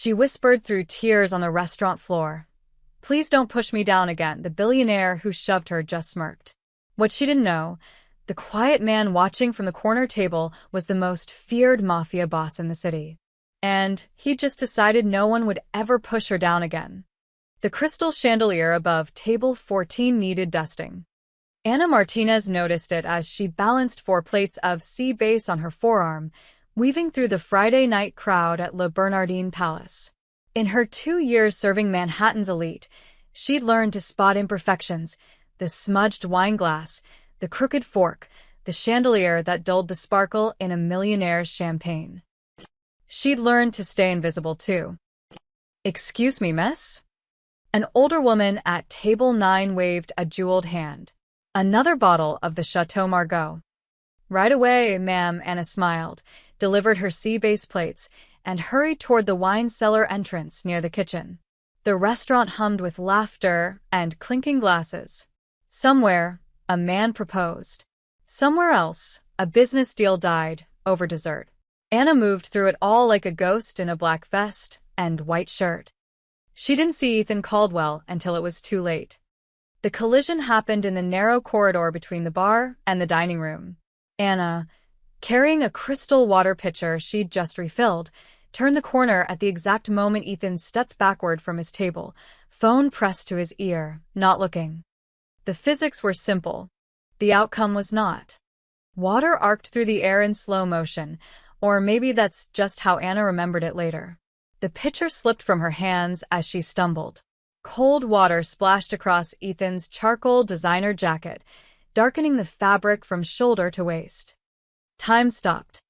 She whispered through tears on the restaurant floor. "Please don't push me down again." The billionaire who shoved her just smirked. What she didn't know, the quiet man watching from the corner table was the most feared mafia boss in the city. And he'd just decided no one would ever push her down again. The crystal chandelier above table 14 needed dusting. Ana Martinez noticed it as she balanced 4 plates of sea bass on her forearm, weaving through the Friday night crowd at Le Bernardin Palace. In her 2 years serving Manhattan's elite, she'd learned to spot imperfections: the smudged wine glass, the crooked fork, the chandelier that dulled the sparkle in a millionaire's champagne. She'd learned to stay invisible, too. "Excuse me, miss?" An older woman at table 9 waved a jeweled hand. "Another bottle of the Chateau Margaux." "Right away, ma'am." Ana smiled, delivered her sea base plates, and hurried toward the wine cellar entrance near the kitchen. The restaurant hummed with laughter and clinking glasses. Somewhere, a man proposed. Somewhere else, a business deal died over dessert. Ana moved through it all like a ghost in a black vest and white shirt. She didn't see Ethan Caldwell until it was too late. The collision happened in the narrow corridor between the bar and the dining room. Ana, carrying a crystal water pitcher she'd just refilled, turned the corner at the exact moment Ethan stepped backward from his table, phone pressed to his ear, not looking. The physics were simple. The outcome was not. Water arced through the air in slow motion, or maybe that's just how Ana remembered it later. The pitcher slipped from her hands as she stumbled. Cold water splashed across Ethan's charcoal designer jacket, darkening the fabric from shoulder to waist. Time stopped.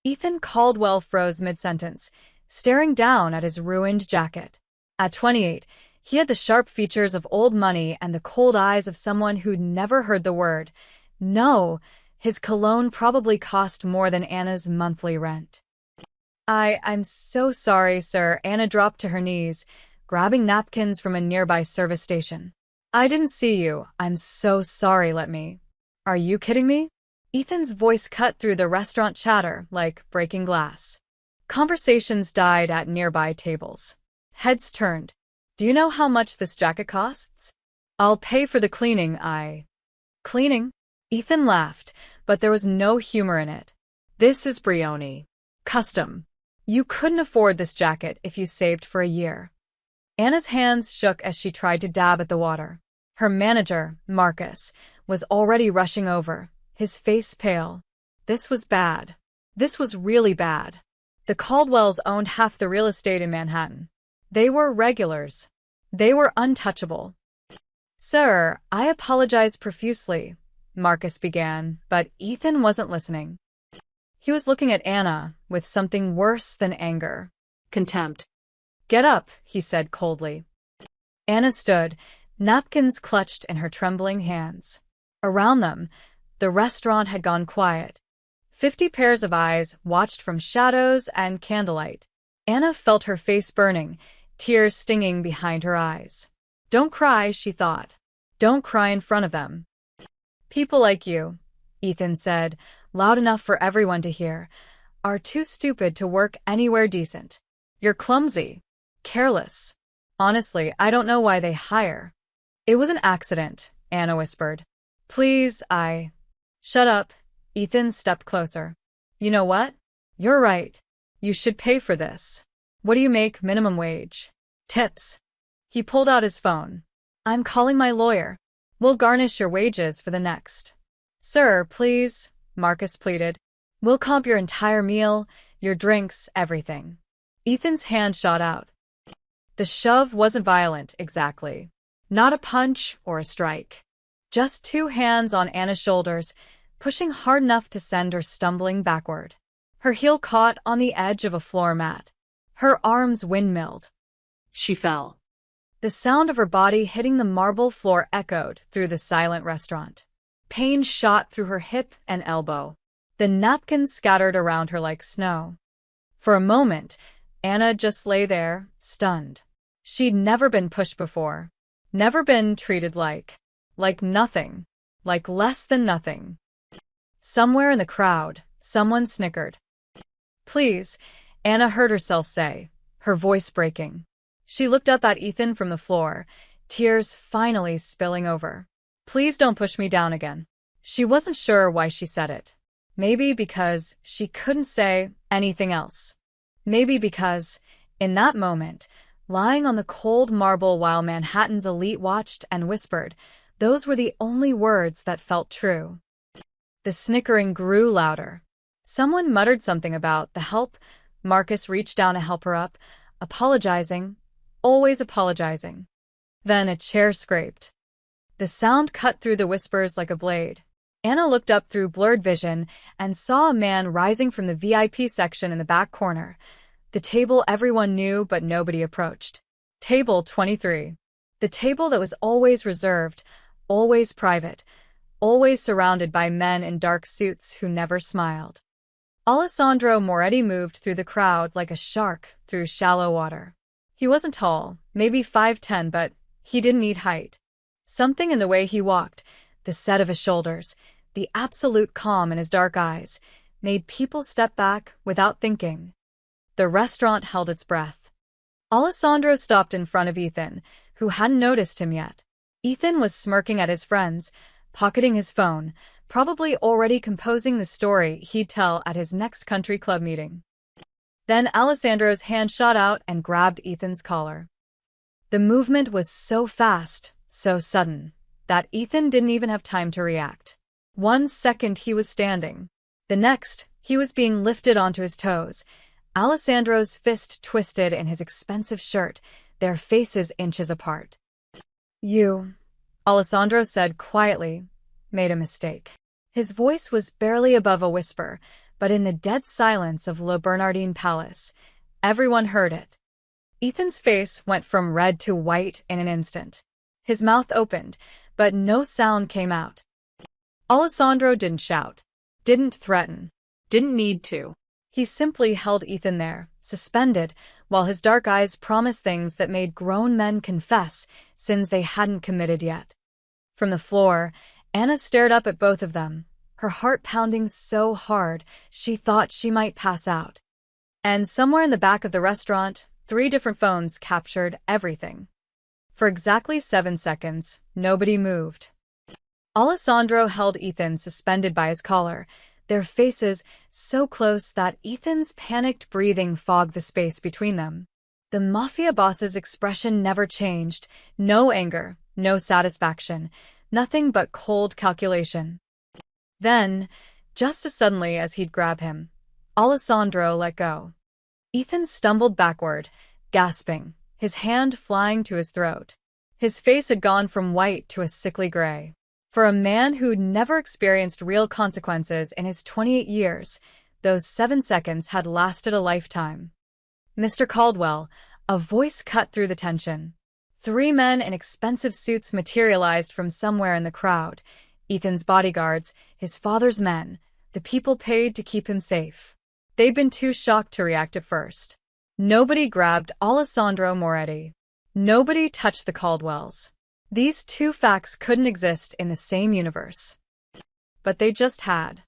Ethan Caldwell froze mid-sentence, staring down at his ruined jacket. At 28, he had the sharp features of old money and the cold eyes of someone who'd never heard the word no. His cologne probably cost more than Anna's monthly rent. I'm so sorry, sir." Ana dropped to her knees, grabbing napkins from a nearby service station. "I didn't see you. I'm so sorry. Let me." "Are you kidding me?" Ethan's voice cut through the restaurant chatter like breaking glass. Conversations died at nearby tables. Heads turned. "Do you know how much this jacket costs?" "I'll pay for the cleaning." "Cleaning?" Ethan laughed, but there was no humor in it. "This is Brioni. Custom. You couldn't afford this jacket if you saved for a year." Anna's hands shook as she tried to dab at the water. Her manager, Marcus, was already rushing over, his face pale. This was bad. This was really bad. The Caldwells owned half the real estate in Manhattan. They were regulars. They were untouchable. "Sir, I apologize profusely," Marcus began, but Ethan wasn't listening. He was looking at Ana with something worse than anger. Contempt. "Get up," he said coldly. Ana stood, napkins clutched in her trembling hands. Around them, the restaurant had gone quiet. 50 pairs of eyes watched from shadows and candlelight. Ana felt her face burning, tears stinging behind her eyes. "Don't cry," she thought. "Don't cry in front of them." "People like you," Ethan said, loud enough for everyone to hear, "are too stupid to work anywhere decent. You're clumsy, careless. Honestly, I don't know why they hire." "It was an accident," Ana whispered. "Please, Shut up." Ethan stepped closer. "You know what? You're right. You should pay for this. What do you make minimum wage? Tips." He pulled out his phone. "I'm calling my lawyer. We'll garnish your wages for the next." "Sir, please," Marcus pleaded. "We'll comp your entire meal, your drinks, everything." Ethan's hand shot out. The shove wasn't violent, exactly. Not a punch or a strike. Just 2 hands on Anna's shoulders, pushing hard enough to send her stumbling backward. Her heel caught on the edge of a floor mat. Her arms windmilled. She fell. The sound of her body hitting the marble floor echoed through the silent restaurant. Pain shot through her hip and elbow. The napkins scattered around her like snow. For a moment, Ana just lay there, stunned. She'd never been pushed before. Never been treated like nothing. Like less than nothing. Somewhere in the crowd, someone snickered. "Please," Ana heard herself say. her voice breaking. She looked up at Ethan from the floor, tears finally spilling over. "Please don't push me down again." She wasn't sure why she said it. Maybe because she couldn't say anything else. Maybe because, in that moment, lying on the cold marble while Manhattan's elite watched and whispered, those were the only words that felt true. The snickering grew louder. Someone muttered something about the help. Marcus reached down to help her up, apologizing, always apologizing. Then a chair scraped. The sound cut through the whispers like a blade. Anna looked up through blurred vision and saw a man rising from the VIP section in the back corner, the table everyone knew but nobody approached. Table 23. The table that was always reserved, always private, always surrounded by men in dark suits who never smiled. Alessandro Moretti moved through the crowd like a shark through shallow water. He wasn't tall, maybe 5'10", but he didn't need height. Something in the way he walked, the set of his shoulders, the absolute calm in his dark eyes, made people step back without thinking. The restaurant held its breath. Alessandro stopped in front of Ethan, who hadn't noticed him yet. Ethan was smirking at his friends, pocketing his phone, probably already composing the story he'd tell at his next country club meeting. Then Alessandro's hand shot out and grabbed Ethan's collar. The movement was so fast, so sudden, that Ethan didn't even have time to react. 1 second he was standing. The next, he was being lifted onto his toes. Alessandro's fist twisted in his expensive shirt, their faces inches apart. "You," Alessandro said quietly, "made a mistake." His voice was barely above a whisper, but in the dead silence of Le Bernardin Palace, everyone heard it. Ethan's face went from red to white in an instant. His mouth opened, but no sound came out. Alessandro didn't shout, didn't threaten, didn't need to. He simply held Ethan there, suspended, while his dark eyes promised things that made grown men confess sins they hadn't committed yet. From the floor, Anna stared up at both of them, her heart pounding so hard she thought she might pass out. And somewhere in the back of the restaurant, 3 different phones captured everything. For exactly 7 seconds, nobody moved. Alessandro held Ethan suspended by his collar, their faces so close that Ethan's panicked breathing fogged the space between them. The Mafia boss's expression never changed, no anger, no satisfaction, nothing but cold calculation. Then, just as suddenly as he'd grab him, Alessandro let go. Ethan stumbled backward, gasping, his hand flying to his throat. His face had gone from white to a sickly gray. For a man who'd never experienced real consequences in his 28 years, those 7 seconds had lasted a lifetime. "Mr. Caldwell," a voice cut through the tension. 3 men in expensive suits materialized from somewhere in the crowd. Ethan's bodyguards, his father's men, the people paid to keep him safe. They'd been too shocked to react at first. Nobody grabbed Alessandro Moretti. Nobody touched the Caldwells. These 2 facts couldn't exist in the same universe. But they just had.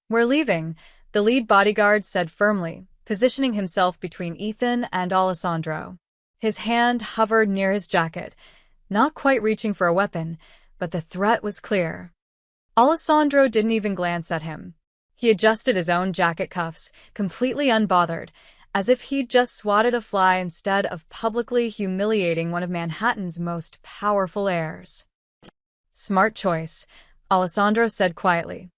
"We're leaving," the lead bodyguard said firmly, positioning himself between Ethan and Alessandro. His hand hovered near his jacket, not quite reaching for a weapon, but the threat was clear. Alessandro didn't even glance at him. He adjusted his own jacket cuffs, completely unbothered, as if he'd just swatted a fly instead of publicly humiliating one of Manhattan's most powerful heirs. "Smart choice," Alessandro said quietly.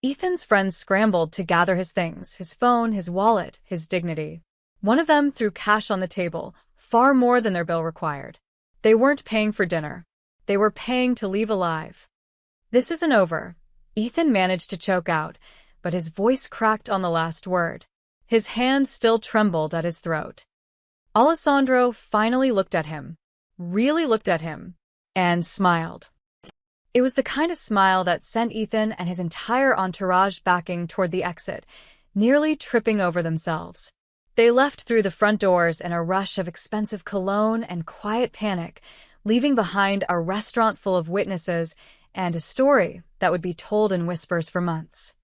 Ethan's friends scrambled to gather his things, his phone, his wallet, his dignity. One of them threw cash on the table, far more than their bill required. They weren't paying for dinner. They were paying to leave alive. "This isn't over," Ethan managed to choke out, but his voice cracked on the last word. His hand still trembled at his throat. Alessandro finally looked at him, really looked at him, and smiled. It was the kind of smile that sent Ethan and his entire entourage backing toward the exit, nearly tripping over themselves. They left through the front doors in a rush of expensive cologne and quiet panic, leaving behind a restaurant full of witnesses and a story that would be told in whispers for months.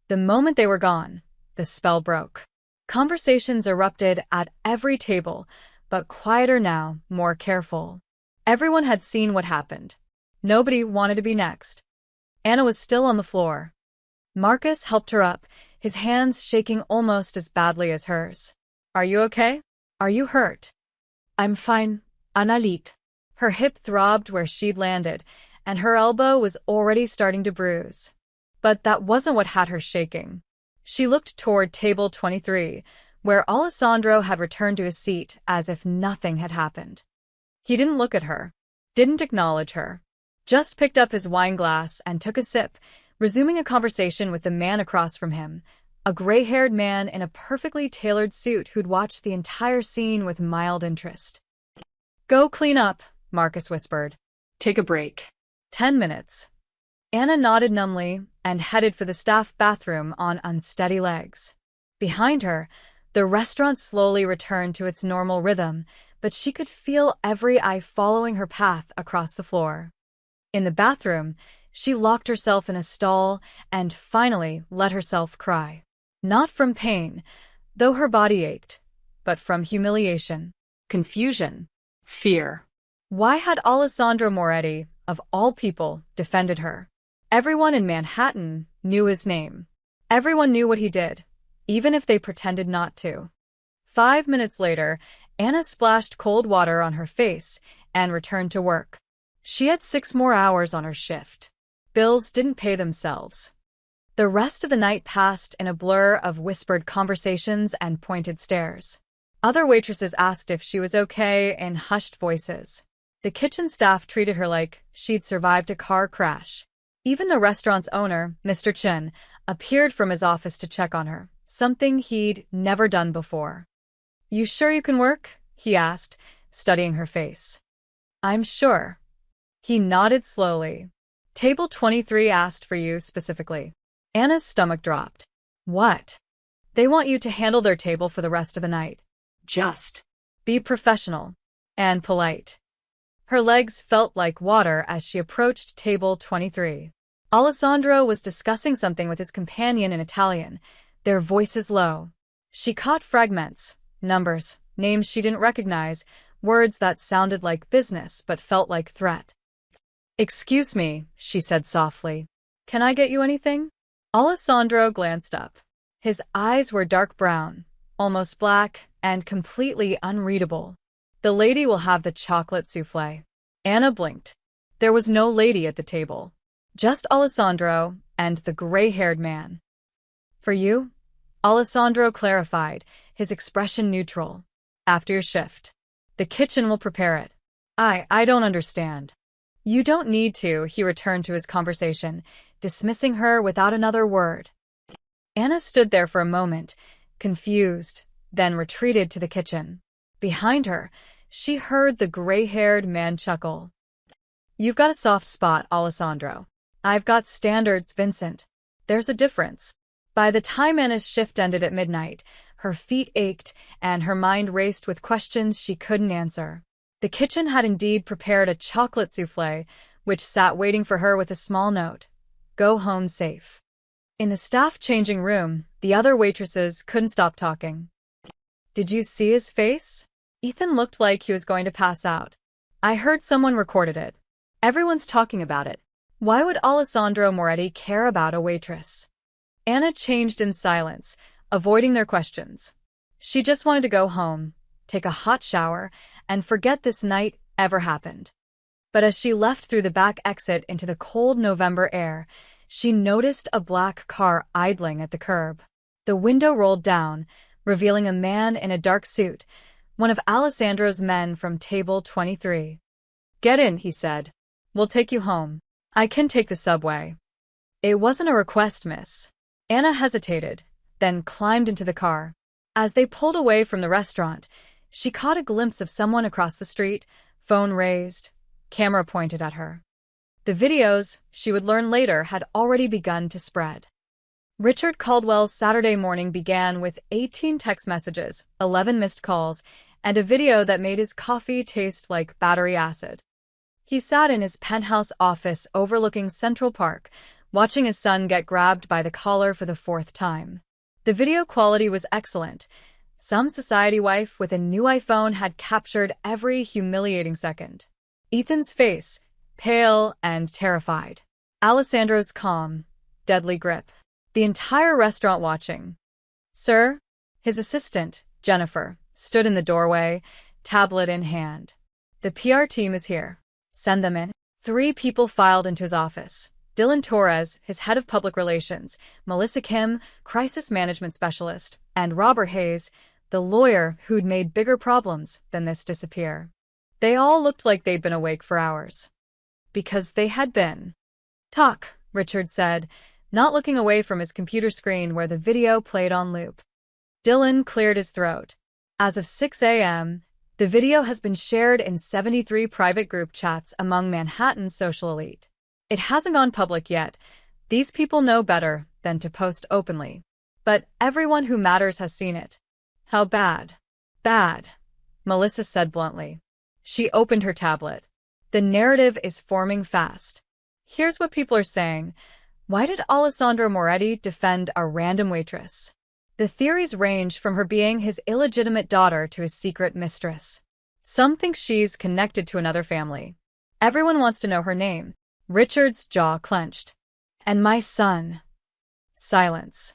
The moment they were gone, the spell broke. Conversations erupted at every table, but quieter now, more careful. Everyone had seen what happened. Nobody wanted to be next. Anna was still on the floor. Marcus helped her up, his hands shaking almost as badly as hers. Are you okay? Are you hurt? I'm fine, Anna liegt. Her hip throbbed where she'd landed, and her elbow was already starting to bruise. But that wasn't what had her shaking. She looked toward table 23, where Alessandro had returned to his seat as if nothing had happened. He didn't look at her, didn't acknowledge her, just picked up his wine glass and took a sip, resuming a conversation with the man across from him, a gray-haired man in a perfectly tailored suit who'd watched the entire scene with mild interest. Go clean up, Marcus whispered. Take a break. 10 minutes. Anna nodded numbly and headed for the staff bathroom on unsteady legs. Behind her, the restaurant slowly returned to its normal rhythm, but she could feel every eye following her path across the floor. In the bathroom, she locked herself in a stall and finally let herself cry. Not from pain, though her body ached, but from humiliation, Confusion. Fear. Why had Alessandro Moretti, of all people, defended her? Everyone in Manhattan knew his name. Everyone knew what he did, even if they pretended not to. 5 minutes later, Anna splashed cold water on her face and returned to work. She had 6 more hours on her shift. Bills didn't pay themselves. The rest of the night passed in a blur of whispered conversations and pointed stares. Other waitresses asked if she was okay in hushed voices. The kitchen staff treated her like she'd survived a car crash. Even the restaurant's owner, Mr. Chen, appeared from his office to check on her, something he'd never done before. You sure you can work? He asked, studying her face. I'm sure. He nodded slowly. Table 23 asked for you specifically. Anna's stomach dropped. What? They want you to handle their table for the rest of the night. Just. Be professional. And polite. Her legs felt like water as she approached table 23. Alessandro was discussing something with his companion in Italian, their voices low. She caught fragments, numbers, names she didn't recognize, words that sounded like business but felt like threat. Excuse me, she said softly. Can I get you anything? Alessandro glanced up. His eyes were dark brown, almost black, and completely unreadable. The lady will have the chocolate souffle. Anna blinked. There was no lady at the table. Just Alessandro and the gray-haired man. For you? Alessandro clarified, his expression neutral. After your shift. The kitchen will prepare it. I don't understand. You don't need to, he returned to his conversation, dismissing her without another word. Anna stood there for a moment, confused, then retreated to the kitchen. Behind her, she heard the gray-haired man chuckle. You've got a soft spot, Alessandro. I've got standards, Vincent. There's a difference. By the time Anna's shift ended at midnight, her feet ached and her mind raced with questions she couldn't answer. The kitchen had indeed prepared a chocolate souffle, which sat waiting for her with a small note. Go home safe. In the staff changing room, the other waitresses couldn't stop talking. Did you see his face? Ethan looked like he was going to pass out. I heard someone recorded it. Everyone's talking about it. Why would Alessandro Moretti care about a waitress? Anna changed in silence, avoiding their questions. She just wanted to go home, take a hot shower, and forget this night ever happened. But as she left through the back exit into the cold November air, she noticed a black car idling at the curb. The window rolled down, revealing a man in a dark suit, one of Alessandro's men from table 23. Get in, he said. We'll take you home. I can take the subway. It wasn't a request, miss. Anna hesitated, then climbed into the car. As they pulled away from the restaurant, she caught a glimpse of someone across the street, phone raised, camera pointed at her. The videos, she would learn later, had already begun to spread. Richard Caldwell's Saturday morning began with 18 text messages, 11 missed calls, and a video that made his coffee taste like battery acid. He sat in his penthouse office overlooking Central Park, watching his son get grabbed by the collar for the 4th time. The video quality was excellent. Some society wife with a new iPhone had captured every humiliating second. Ethan's face, pale and terrified. Alessandro's calm, deadly grip. The entire restaurant watching. Sir? His assistant, Jennifer, stood in the doorway, tablet in hand. The PR team is here. Send them in. 3 people filed into his office. Dylan Torres, his head of public relations, Melissa Kim, crisis management specialist, and Robert Hayes, the lawyer who'd made bigger problems than this disappear. They all looked like they'd been awake for hours. Because they had been. Talk, Richard said, not looking away from his computer screen where the video played on loop. Dylan cleared his throat. As of 6 a.m., the video has been shared in 73 private group chats among Manhattan's social elite. It hasn't gone public yet. These people know better than to post openly. But everyone who matters has seen it. How bad? Bad, Melissa said bluntly. She opened her tablet. The narrative is forming fast. Here's what people are saying. Why did Alessandro Moretti defend a random waitress? The theories range from her being his illegitimate daughter to his secret mistress. Some think she's connected to another family. Everyone wants to know her name. Richard's jaw clenched. And my son. Silence.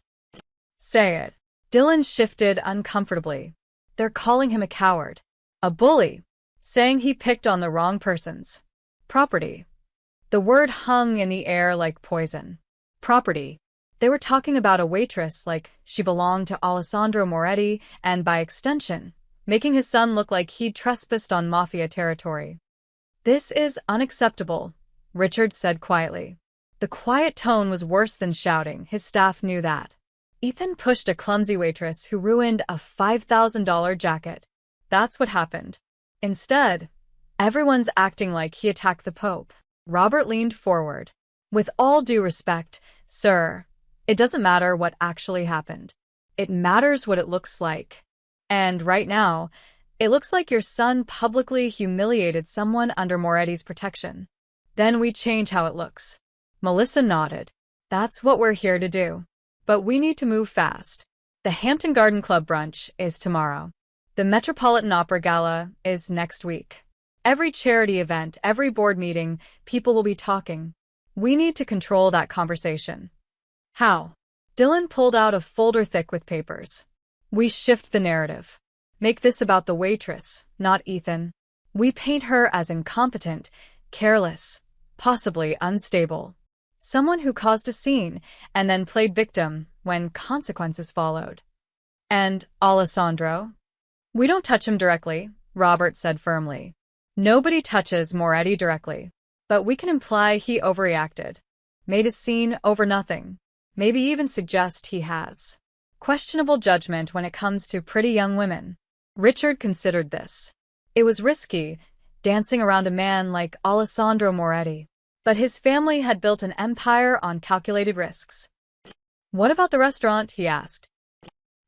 Say it. Dylan shifted uncomfortably. They're calling him a coward. A bully. Saying he picked on the wrong person's property. The word hung in the air like poison. Property. They were talking about a waitress like she belonged to Alessandro Moretti and, by extension, making his son look like he'd trespassed on Mafia territory. This is unacceptable, Richard said quietly. The quiet tone was worse than shouting. His staff knew that. Ethan pushed a clumsy waitress who ruined a $5,000 jacket. That's what happened. Instead, everyone's acting like he attacked the Pope. Robert leaned forward. With all due respect, sir, it doesn't matter what actually happened. It matters what it looks like. And right now, it looks like your son publicly humiliated someone under Moretti's protection. Then we change how it looks. Melissa nodded. That's what we're here to do. But we need to move fast. The Hampton Garden Club brunch is tomorrow. The Metropolitan Opera Gala is next week. Every charity event, every board meeting, people will be talking. We need to control that conversation. How? Dylan pulled out a folder thick with papers. We shift the narrative. Make this about the waitress, not Ethan. We paint her as incompetent, careless, possibly unstable. Someone who caused a scene and then played victim when consequences followed. And Alessandro? We don't touch him directly, Robert said firmly. Nobody touches Moretti directly. But we can imply he overreacted. Made a scene over nothing. Maybe even suggest he has questionable judgment when it comes to pretty young women. Richard considered this. It was risky, dancing around a man like Alessandro Moretti. But his family had built an empire on calculated risks. What about the restaurant? He asked.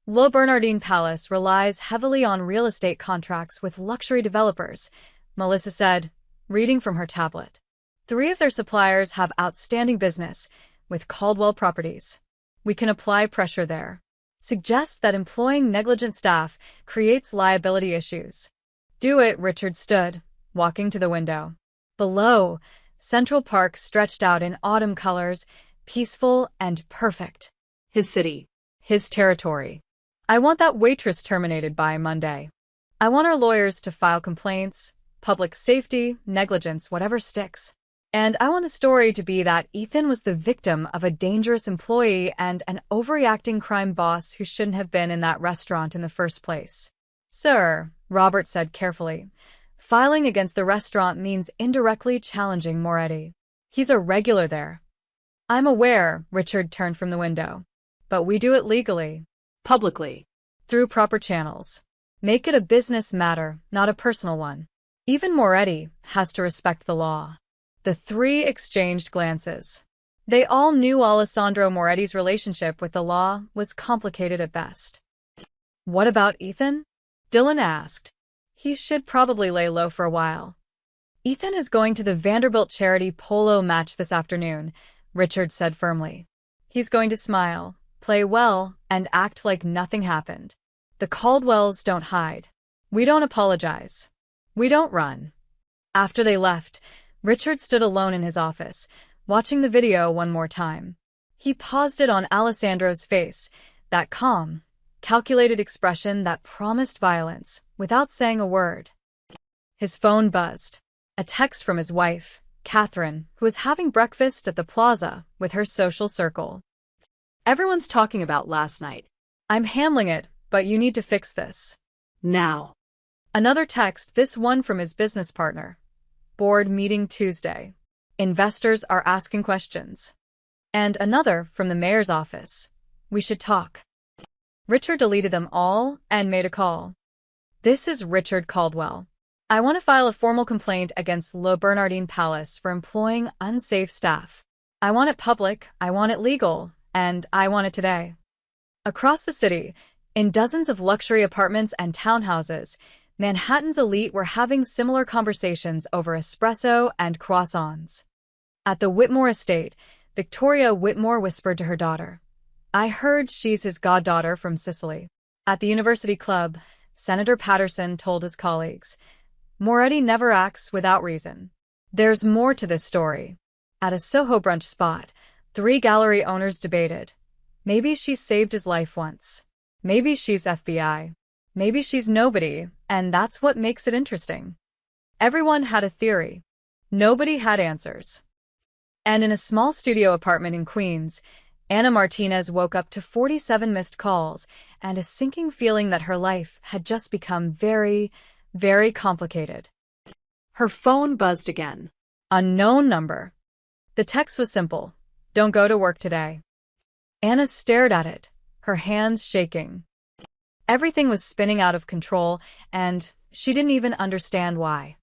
Le Bernardin Palace relies heavily on real estate contracts with luxury developers, Melissa said, reading from her tablet. 3 of their suppliers have outstanding business with Caldwell Properties. We can apply pressure there. Suggest that employing negligent staff creates liability issues. Do it, Richard stood, walking to the window. Below, Central Park stretched out in autumn colors, peaceful and perfect. His city. His territory. I want that waitress terminated by Monday. I want our lawyers to file complaints, public safety, negligence, whatever sticks. And I want the story to be that Ethan was the victim of a dangerous employee and an overreacting crime boss who shouldn't have been in that restaurant in the first place. Sir, Robert said carefully, filing against the restaurant means indirectly challenging Moretti. He's a regular there. I'm aware, Richard turned from the window. But we do it legally. Publicly. Through proper channels. Make it a business matter, not a personal one. Even Moretti has to respect the law. The 3 exchanged glances. They all knew Alessandro Moretti's relationship with the law was complicated at best. What about Ethan? Dylan asked. He should probably lay low for a while. Ethan is going to the Vanderbilt charity polo match this afternoon, Richard said firmly. He's going to smile, play well, and act like nothing happened. The Caldwells don't hide. We don't apologize. We don't run. After they left, Richard stood alone in his office, watching the video one more time. He paused it on Alessandro's face, that calm, calculated expression that promised violence, without saying a word. His phone buzzed. A text from his wife, Catherine, who was having breakfast at the plaza with her social circle. Everyone's talking about last night. I'm handling it, but you need to fix this. Now. Another text, this one from his business partner. Board meeting Tuesday. Investors are asking questions. And another from the mayor's office. We should talk. Richard deleted them all and made a call. This is Richard Caldwell. I want to file a formal complaint against Le Bernardin Palace for employing unsafe staff. I want it public, I want it legal, and I want it today. Across the city, in dozens of luxury apartments and townhouses, Manhattan's elite were having similar conversations over espresso and croissants. At the Whitmore estate, Victoria Whitmore whispered to her daughter, I heard she's his goddaughter from Sicily. At the university club, Senator Patterson told his colleagues, Moretti never acts without reason. There's more to this story. At a Soho brunch spot, 3 gallery owners debated. Maybe she saved his life once. Maybe she's FBI. Maybe she's nobody, and that's what makes it interesting. Everyone had a theory. Nobody had answers. And in a small studio apartment in Queens, Anna Martinez woke up to 47 missed calls and a sinking feeling that her life had just become very, very complicated. Her phone buzzed again. Unknown number. The text was simple. Don't go to work today. Anna stared at it, her hands shaking. Everything was spinning out of control, and she didn't even understand why.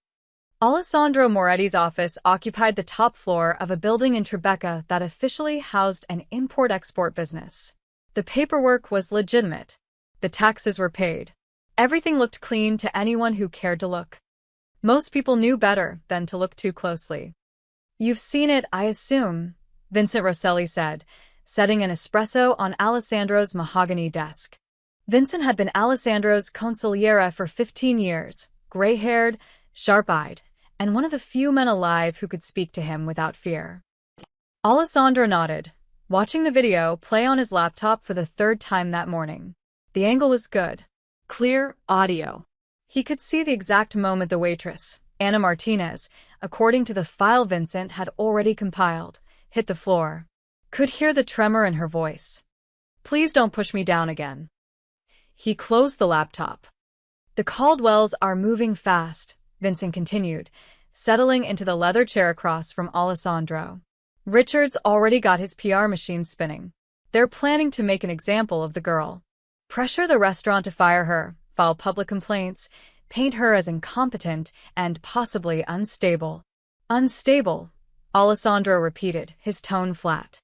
Alessandro Moretti's office occupied the top floor of a building in Tribeca that officially housed an import-export business. The paperwork was legitimate. The taxes were paid. Everything looked clean to anyone who cared to look. Most people knew better than to look too closely. You've seen it, I assume, Vincent Rosselli said, setting an espresso on Alessandro's mahogany desk. Vincent had been Alessandro's consigliere for 15 years, gray-haired, sharp-eyed, and one of the few men alive who could speak to him without fear. Alessandro nodded, watching the video play on his laptop for the 3rd time that morning. The angle was good. Clear audio. He could see the exact moment the waitress, Anna Martinez, according to the file Vincent had already compiled, hit the floor. Could hear the tremor in her voice. Please don't push me down again. He closed the laptop. The Caldwells are moving fast, Vincent continued, settling into the leather chair across from Alessandro. Richard's already got his PR machine spinning. They're planning to make an example of the girl. Pressure the restaurant to fire her, file public complaints, paint her as incompetent and possibly unstable. Unstable, Alessandro repeated, his tone flat.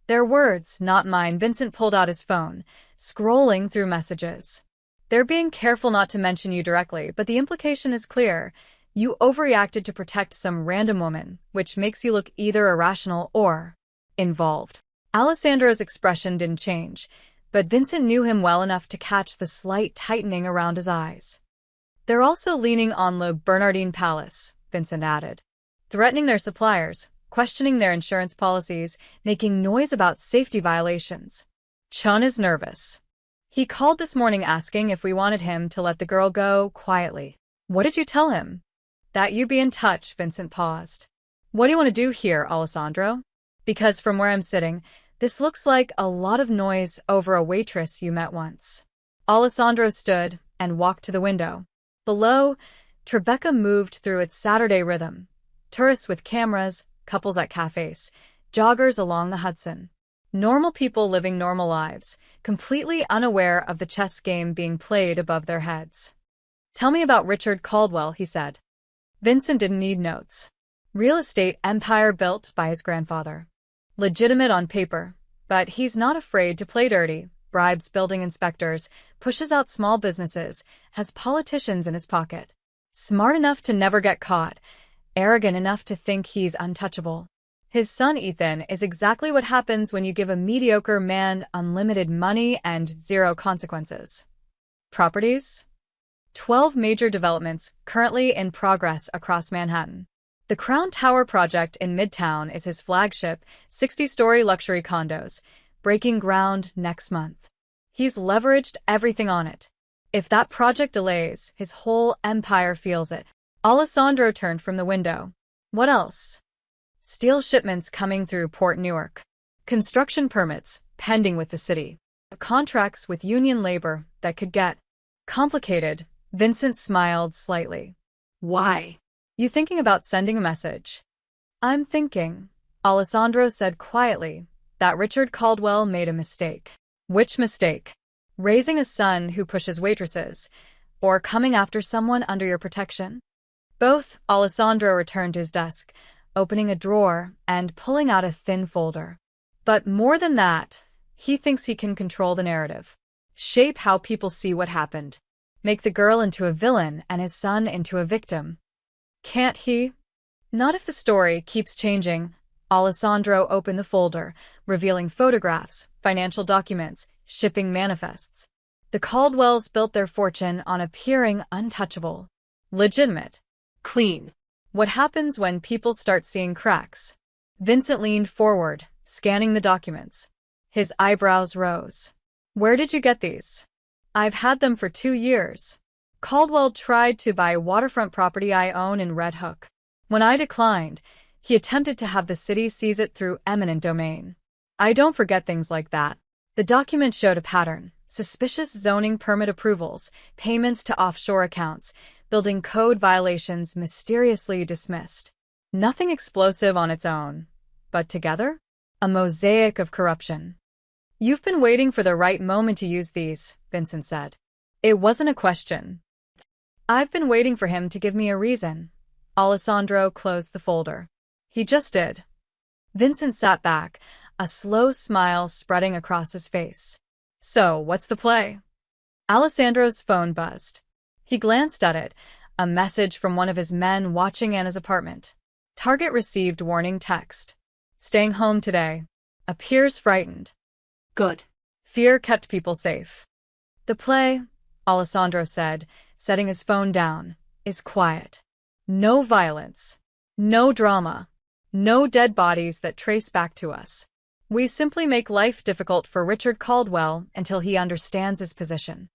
Their words, not mine. Vincent pulled out his phone, scrolling through messages. They're being careful not to mention you directly, but the implication is clear. You overreacted to protect some random woman, which makes you look either irrational or involved. Alessandro's expression didn't change, but Vincent knew him well enough to catch the slight tightening around his eyes. They're also leaning on Le Bernardin Palace, Vincent added. Threatening their suppliers, questioning their insurance policies, making noise about safety violations. Chun is nervous. He called this morning asking if we wanted him to let the girl go quietly. What did you tell him? That you'd be in touch, Vincent paused. What do you want to do here, Alessandro? Because from where I'm sitting, this looks like a lot of noise over a waitress you met once. Alessandro stood and walked to the window. Below, Tribeca moved through its Saturday rhythm. Tourists with cameras, couples at cafes, joggers along the Hudson. Normal people living normal lives, completely unaware of the chess game being played above their heads. Tell me about Richard Caldwell, he said. Vincent didn't need notes. Real estate empire built by his grandfather. Legitimate on paper, but he's not afraid to play dirty, bribes building inspectors, pushes out small businesses, has politicians in his pocket. Smart enough to never get caught, arrogant enough to think he's untouchable. His son Ethan is exactly what happens when you give a mediocre man unlimited money and zero consequences. Properties? 12 major developments currently in progress across Manhattan. The Crown Tower project in Midtown is his flagship, 60-story luxury condos, breaking ground next month. He's leveraged everything on it. If that project delays, his whole empire feels it. Alessandro turned from the window. What else? Steel shipments coming through Port Newark. Construction permits pending with the city. Contracts with union labor that could get complicated. Vincent smiled slightly. Why? You thinking about sending a message? I'm thinking, Alessandro said quietly, that Richard Caldwell made a mistake. Which mistake? Raising a son who pushes waitresses, or coming after someone under your protection? Both. Alessandro returned to his desk, opening a drawer and pulling out a thin folder. But more than that, he thinks he can control the narrative. Shape how people see what happened. Make the girl into a villain and his son into a victim. Can't he? Not if the story keeps changing. Alessandro opened the folder, revealing photographs, financial documents, shipping manifests. The Caldwells built their fortune on appearing untouchable. Legitimate. Clean. What happens when people start seeing cracks? Vincent leaned forward, scanning the documents. His eyebrows rose. Where did you get these? I've had them for 2 years. Caldwell tried to buy waterfront property I own in Red Hook. When I declined, he attempted to have the city seize it through eminent domain. I don't forget things like that. The document showed a pattern: suspicious zoning permit approvals, payments to offshore accounts, building code violations mysteriously dismissed. Nothing explosive on its own, but together? A mosaic of corruption. You've been waiting for the right moment to use these, Vincent said. It wasn't a question. I've been waiting for him to give me a reason. Alessandro closed the folder. He just did. Vincent sat back, a slow smile spreading across his face. So, what's the play? Alessandro's phone buzzed. He glanced at it, a message from one of his men watching Anna's apartment. Target received warning text. Staying home today. Appears frightened. Good. Fear kept people safe. The play, Alessandro said, setting his phone down, is quiet. No violence. No drama. No dead bodies that trace back to us. We simply make life difficult for Richard Caldwell until he understands his position.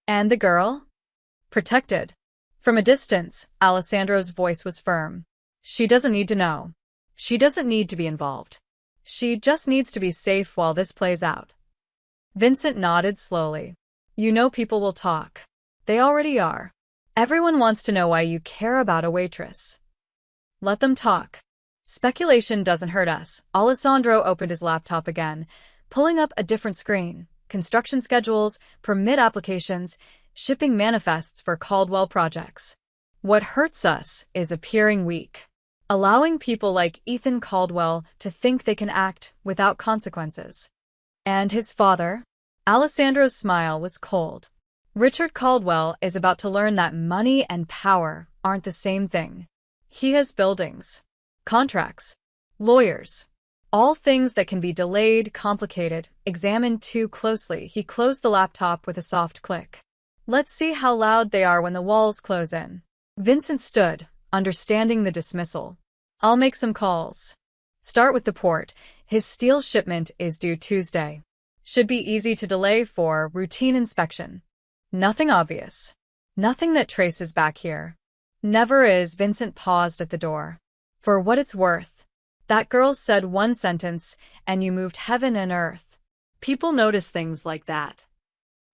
And the girl? Protected. From a distance, Alessandro's voice was firm. She doesn't need to know. She doesn't need to be involved. She just needs to be safe while this plays out. Vincent nodded slowly. You know people will talk. They already are. Everyone wants to know why you care about a waitress. Let them talk. Speculation doesn't hurt us. Alessandro opened his laptop again, pulling up a different screen. Construction schedules, permit applications, shipping manifests for Caldwell projects. What hurts us is appearing weak. Allowing people like Ethan Caldwell to think they can act without consequences. And his father? Alessandro's smile was cold. Richard Caldwell is about to learn that money and power aren't the same thing. He has buildings, contracts, lawyers, all things that can be delayed, complicated, examined too closely. He closed the laptop with a soft click. Let's see how loud they are when the walls close in. Vincent stood, understanding the dismissal. I'll make some calls. Start with the port. His steel shipment is due Tuesday. Should be easy to delay for routine inspection. Nothing obvious. Nothing that traces back here. Never is. Vincent paused at the door. For what it's worth. That girl said one sentence, and you moved heaven and earth. People notice things like that.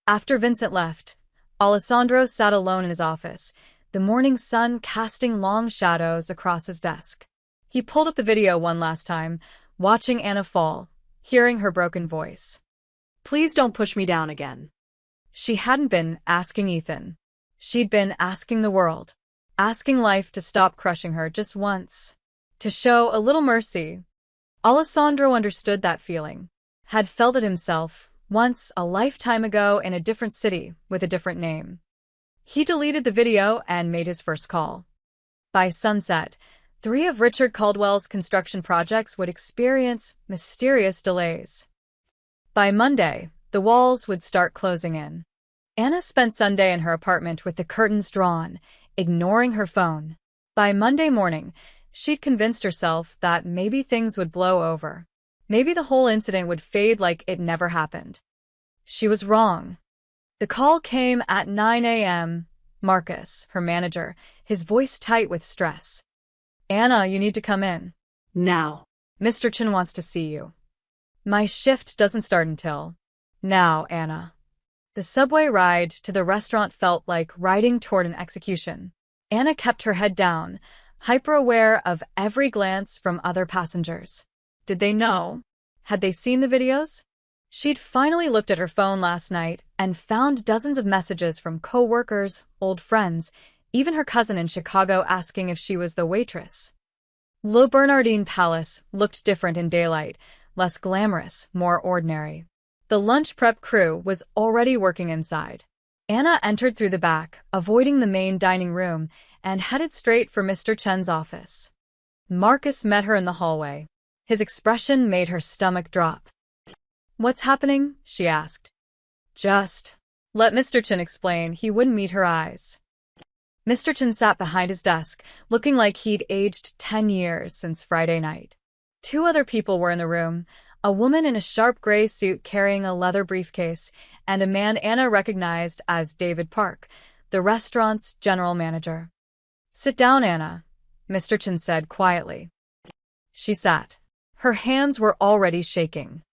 After Vincent left, Alessandro sat alone in his office, the morning sun casting long shadows across his desk. He pulled up the video one last time, watching Anna fall, hearing her broken voice. Please don't push me down again. She hadn't been asking Ethan. She'd been asking the world. Asking life to stop crushing her just once. To show a little mercy. Alessandro understood that feeling. Had felt it himself, once a lifetime ago in a different city with a different name. He deleted the video and made his first call. By sunset, 3 of Richard Caldwell's construction projects would experience mysterious delays. By Monday, the walls would start closing in. Anna spent Sunday in her apartment with the curtains drawn, ignoring her phone. By Monday morning, she'd convinced herself that maybe things would blow over. Maybe the whole incident would fade like it never happened. She was wrong. The call came at 9 a.m. Marcus, her manager, his voice tight with stress. Anna, you need to come in. Now. Mr. Chen wants to see you. My shift doesn't start until. Now, Anna. The subway ride to the restaurant felt like riding toward an execution. Anna kept her head down, hyper-aware of every glance from other passengers. Did they know? Had they seen the videos? She'd finally looked at her phone last night and found dozens of messages from co-workers, old friends, even her cousin in Chicago asking if she was the waitress. Le Bernardin Palace looked different in daylight, less glamorous, more ordinary. The lunch prep crew was already working inside. Anna entered through the back, avoiding the main dining room, and headed straight for Mr. Chen's office. Marcus met her in the hallway. His expression made her stomach drop. What's happening? She asked. Just let Mr. Chen explain. He wouldn't meet her eyes. Mr. Chen sat behind his desk, looking like he'd aged 10 years since Friday night. 2 other people were in the room, a woman in a sharp gray suit carrying a leather briefcase, and a man Anna recognized as David Park, the restaurant's general manager. Sit down, Anna, Mr. Chen said quietly. She sat. Her hands were already shaking.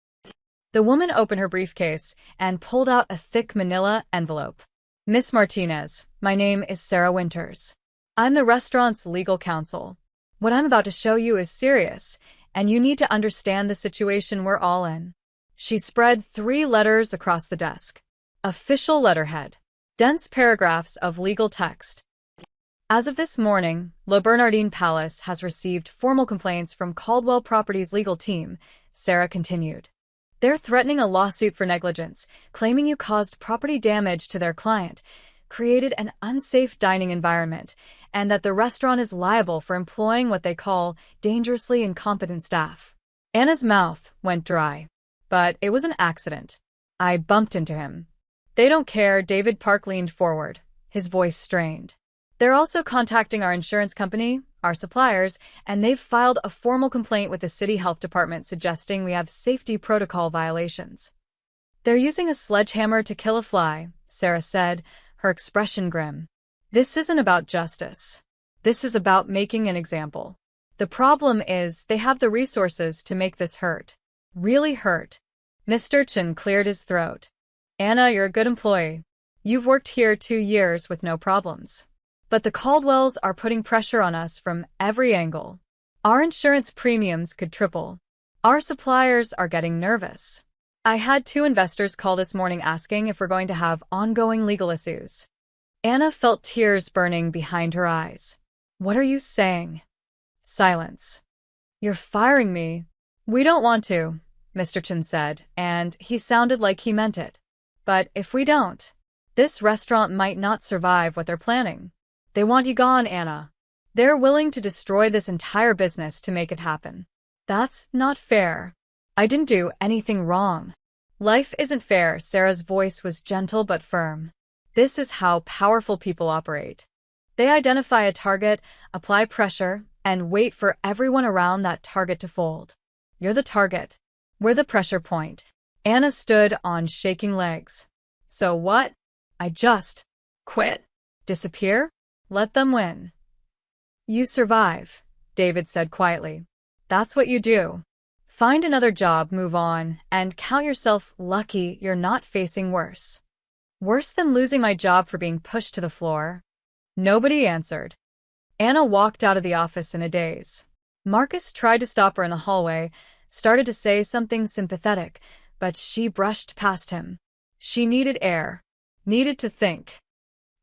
The woman opened her briefcase and pulled out a thick manila envelope. Miss Martinez, my name is Sarah Winters. I'm the restaurant's legal counsel. What I'm about to show you is serious, and you need to understand the situation we're all in. She spread 3 letters across the desk. Official letterhead. Dense paragraphs of legal text. As of this morning, Le Bernardin Palace has received formal complaints from Caldwell Properties' legal team, Sarah continued. They're threatening a lawsuit for negligence, claiming you caused property damage to their client, created an unsafe dining environment, and that the restaurant is liable for employing what they call dangerously incompetent staff. Anna's mouth went dry. But it was an accident. I bumped into him. They don't care. David Park leaned forward, his voice strained. They're also contacting our insurance company, our suppliers, and they've filed a formal complaint with the city health department suggesting we have safety protocol violations. They're using a sledgehammer to kill a fly, Sarah said, her expression grim. This isn't about justice. This is about making an example. The problem is they have the resources to make this hurt. Really hurt. Mr. Chen cleared his throat. Anna, you're a good employee. You've worked here 2 years with no problems. But the Caldwells are putting pressure on us from every angle. Our insurance premiums could triple. Our suppliers are getting nervous. I had 2 investors call this morning asking if we're going to have ongoing legal issues. Anna felt tears burning behind her eyes. What are you saying? Silence. You're firing me. We don't want to, Mr. Chen said, and he sounded like he meant it. But if we don't, this restaurant might not survive what they're planning. They want you gone, Anna. They're willing to destroy this entire business to make it happen. That's not fair. I didn't do anything wrong. Life isn't fair. Sarah's voice was gentle but firm. This is how powerful people operate. They identify a target, apply pressure, and wait for everyone around that target to fold. You're the target. We're the pressure point. Anna stood on shaking legs. So what? I just quit. Disappear? Let them win. You survive, David said quietly. That's what you do. Find another job, move on, and count yourself lucky you're not facing worse. Worse than losing my job for being pushed to the floor. Nobody answered. Anna walked out of the office in a daze. Marcus tried to stop her in the hallway, started to say something sympathetic, but she brushed past him. She needed air, needed to think.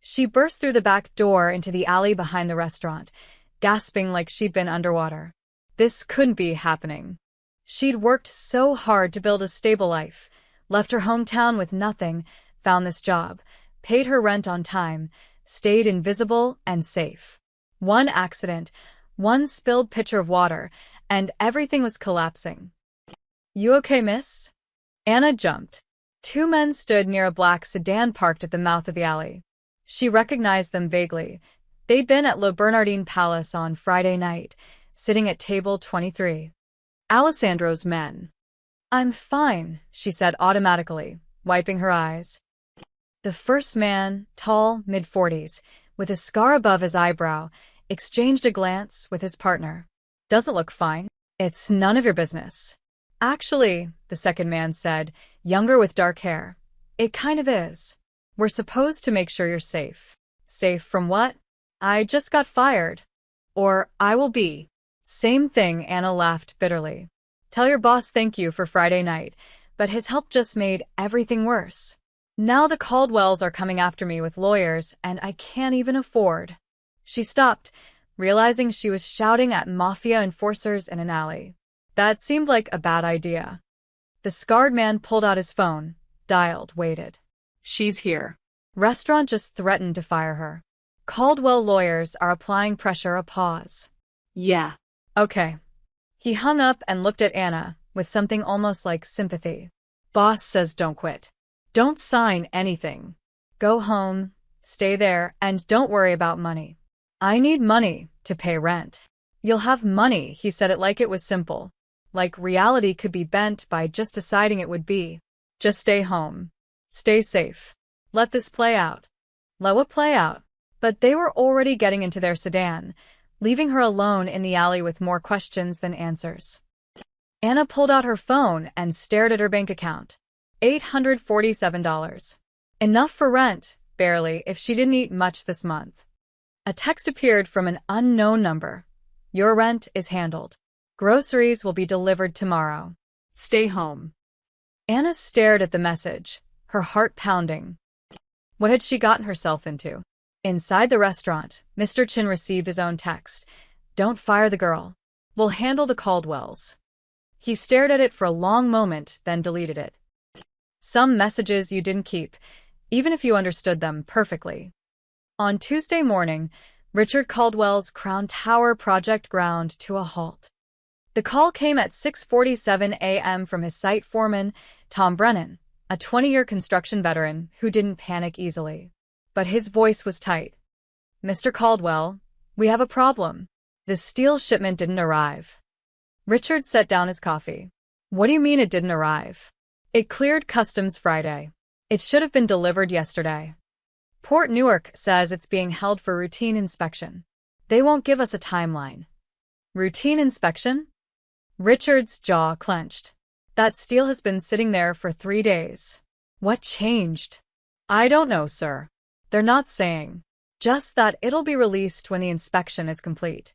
She burst through the back door into the alley behind the restaurant, gasping like she'd been underwater. This couldn't be happening. She'd worked so hard to build a stable life, left her hometown with nothing, found this job, paid her rent on time, stayed invisible and safe. One accident, One spilled pitcher of water, and everything was collapsing. "You okay, miss?" Anna jumped. Two men stood near a black sedan parked at the mouth of the alley. She recognized them vaguely. They'd been at Le Bernardin Palace on Friday night, sitting at table 23. Alessandro's men. "I'm fine," she said automatically, wiping her eyes. The first man, tall, mid-40s, with a scar above his eyebrow, exchanged a glance with his partner. "Doesn't look fine." "It's none of your business." "Actually," the second man said, younger with dark hair, "it kind of is. We're supposed to make sure you're safe." "Safe from what?" "I just got fired." Or I will be. "Same thing," Anna laughed bitterly. "Tell your boss thank you for Friday night, but his help just made everything worse. Now the Caldwells are coming after me with lawyers, and I can't even afford." She stopped, realizing she was shouting at Mafia enforcers in an alley. That seemed like a bad idea. The scarred man pulled out his phone, dialed, waited. "She's here." Restaurant just threatened to fire her. Caldwell lawyers are applying pressure. A pause. "Yeah." "Okay." He hung up and looked at Anna with something almost like sympathy. "Boss says don't quit. Don't sign anything. Go home, stay there, and don't worry about money." "I need money to pay rent." "You'll have money," he said it like it was simple. Like reality could be bent by just deciding it would be. "Just stay home. Stay safe. Let this play out." Let what play out? But they were already getting into their sedan, leaving her alone in the alley with more questions than answers. Anna pulled out her phone and stared at her bank account. $847. Enough for rent, barely, if she didn't eat much this month. A text appeared from an unknown number. "Your rent is handled. Groceries will be delivered tomorrow. Stay home." Anna stared at the message, her heart pounding. What had she gotten herself into? Inside the restaurant, Mr. Chin received his own text. "Don't fire the girl. We'll handle the Caldwells." He stared at it for a long moment, then deleted it. Some messages you didn't keep, even if you understood them perfectly. On Tuesday morning, Richard Caldwell's Crown Tower project ground to a halt. The call came at 6:47 a.m. from his site foreman, Tom Brennan, a 20-year construction veteran who didn't panic easily. But his voice was tight. "Mr. Caldwell, we have a problem. The steel shipment didn't arrive." Richard set down his coffee. "What do you mean it didn't arrive?" "It cleared customs Friday. It should have been delivered yesterday. Port Newark says it's being held for routine inspection. They won't give us a timeline." "Routine inspection?" Richard's jaw clenched. "That steel has been sitting there for 3 days. What changed?" "I don't know, sir. They're not saying. Just that it'll be released when the inspection is complete."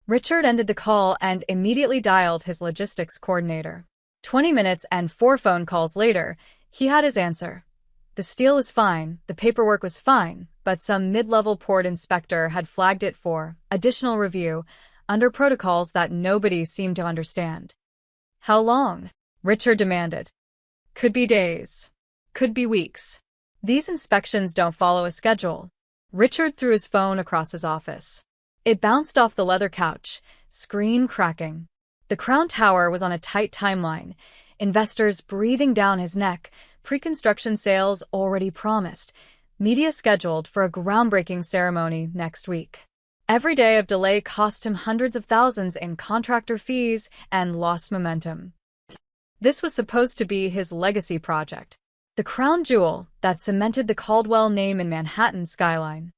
Richard ended the call and immediately dialed his logistics coordinator. 20 minutes and 4 phone calls later, he had his answer. The steel was fine, the paperwork was fine, but some mid-level port inspector had flagged it for additional review under protocols that nobody seemed to understand. "How long?" Richard demanded. "Could be days. Could be weeks. These inspections don't follow a schedule." Richard threw his phone across his office. It bounced off the leather couch, screen cracking. The Crown Tower was on a tight timeline, investors breathing down his neck, pre-construction sales already promised, media scheduled for a groundbreaking ceremony next week. Every day of delay cost him hundreds of thousands in contractor fees and lost momentum. This was supposed to be his legacy project, the crown jewel that cemented the Caldwell name in Manhattan's skyline.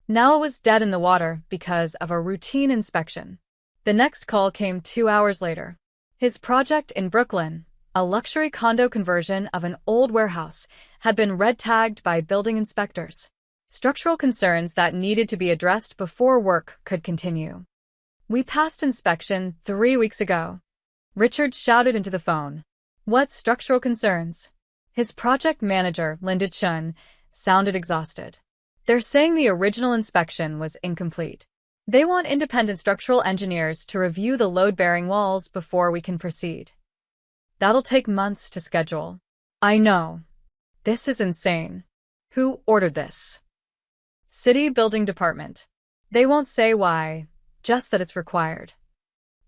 Now it was dead in the water because of a routine inspection. The next call came 2 hours later. His project in Brooklyn, a luxury condo conversion of an old warehouse, had been red-tagged by building inspectors. Structural concerns that needed to be addressed before work could continue. "We passed inspection 3 weeks ago." Richard shouted into the phone. "What structural concerns?" His project manager, Linda Chun, sounded exhausted. "They're saying the original inspection was incomplete. They want independent structural engineers to review the load-bearing walls before we can proceed. That'll take months to schedule." "I know. This is insane. Who ordered this?" "City Building Department. They won't say why. just that it's required.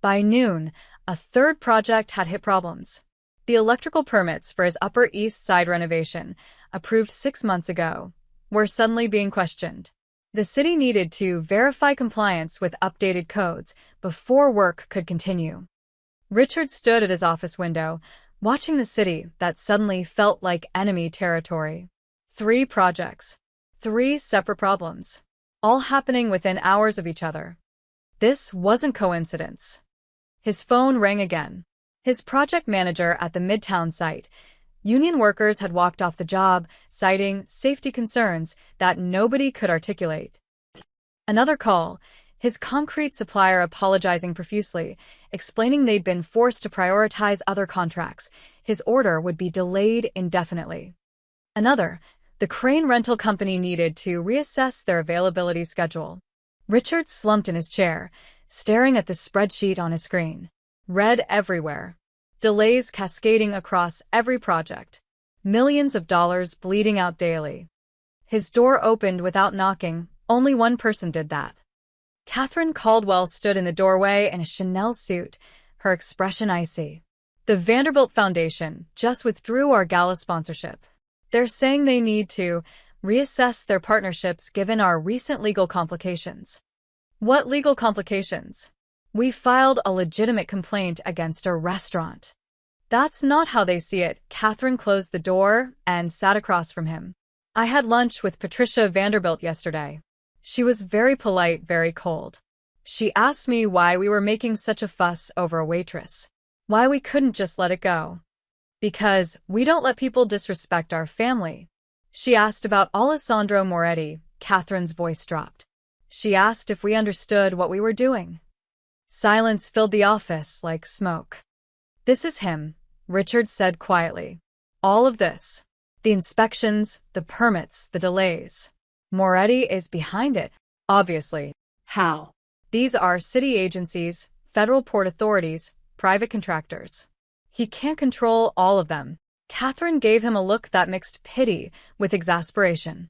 By noon, a third project had hit problems. The electrical permits for his Upper East Side renovation, approved 6 months ago, were suddenly being questioned. The city needed to verify compliance with updated codes before work could continue. Richard stood at his office window, watching the city that suddenly felt like enemy territory. 3 projects. 3 separate problems. All happening within hours of each other. This wasn't coincidence. His phone rang again. His project manager at the Midtown site. Union workers had walked off the job, citing safety concerns that nobody could articulate. Another call. His concrete supplier apologizing profusely, explaining they'd been forced to prioritize other contracts. His order would be delayed indefinitely. Another. The crane rental company needed to reassess their availability schedule. Richard slumped in his chair, staring at the spreadsheet on his screen. Red everywhere. Delays cascading across every project. Millions of dollars bleeding out daily. His door opened without knocking. Only one person did that. Catherine Caldwell stood in the doorway in a Chanel suit, her expression icy. The Vanderbilt Foundation just withdrew our gala sponsorship. They're saying they need to reassess their partnerships given our recent legal complications. What legal complications? We filed a legitimate complaint against a restaurant. That's not how they see it. Catherine closed the door and sat across from him. I had lunch with Patricia Vanderbilt yesterday. She was very polite, very cold. She asked me why we were making such a fuss over a waitress. Why we couldn't just let it go. Because we don't let people disrespect our family. She asked about Alessandro Moretti. Catherine's voice dropped. She asked if we understood what we were doing. Silence filled the office like smoke. This is him, Richard said quietly. All of this. The inspections, the permits, the delays. Moretti is behind it, obviously. How? These are city agencies, federal port authorities, private contractors. He can't control all of them. Catherine gave him a look that mixed pity with exasperation.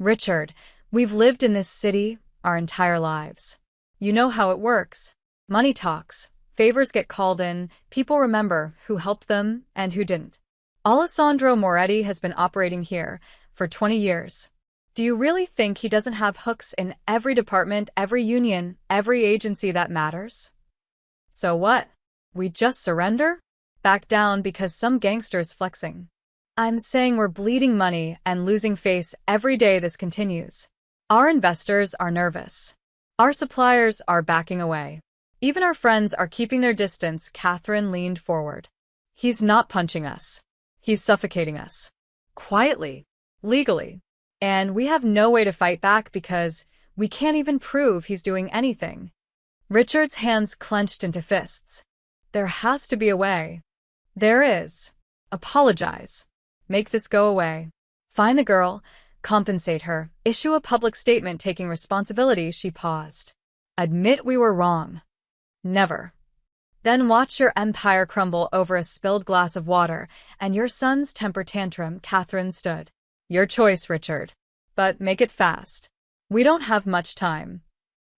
Richard, we've lived in this city our entire lives. You know how it works. Money talks, favors get called in, people remember who helped them and who didn't. Alessandro Moretti has been operating here for 20 years. Do you really think he doesn't have hooks in every department, every union, every agency that matters? So what? We just surrender? Back down because some gangster's flexing. I'm saying we're bleeding money and losing face every day this continues. Our investors are nervous. Our suppliers are backing away. Even our friends are keeping their distance. Catherine leaned forward. He's not punching us. He's suffocating us. Quietly. Legally. And we have no way to fight back because we can't even prove he's doing anything. Richard's hands clenched into fists. There has to be a way. There is. Apologize. Make this go away. Find the girl, compensate her, issue a public statement taking responsibility. She paused. Admit we were wrong. Never. Then watch your empire crumble over a spilled glass of water and your son's temper tantrum. Catherine stood. Your choice, Richard. But make it fast. We don't have much time.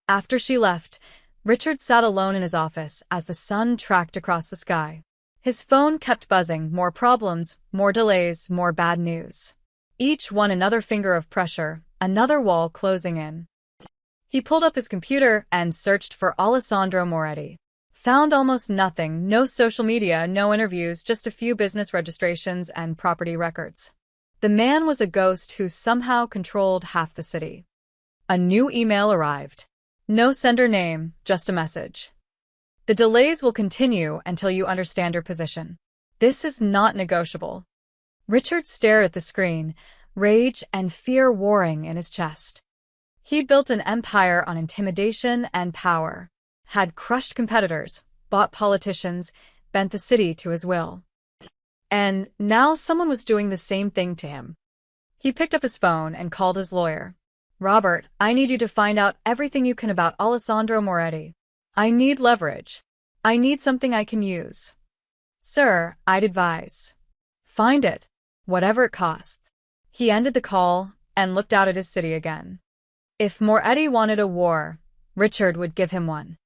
After she left, Richard sat alone in his office as the sun tracked across the sky. His phone kept buzzing, more problems, more delays, more bad news. Each one another finger of pressure, another wall closing in. He pulled up his computer and searched for Alessandro Moretti. Found almost nothing, no social media, no interviews, just a few business registrations and property records. The man was a ghost who somehow controlled half the city. A new email arrived. No sender name, just a message. The delays will continue until you understand your position. This is not negotiable. Richard stared at the screen, rage and fear warring in his chest. He'd built an empire on intimidation and power, had crushed competitors, bought politicians, bent the city to his will. And now someone was doing the same thing to him. He picked up his phone and called his lawyer. Robert, I need you to find out everything you can about Alessandro Moretti. I need leverage. I need something I can use. Sir, I'd advise. Find it, whatever it costs. He ended the call and looked out at his city again. If Moretti wanted a war, Richard would give him one.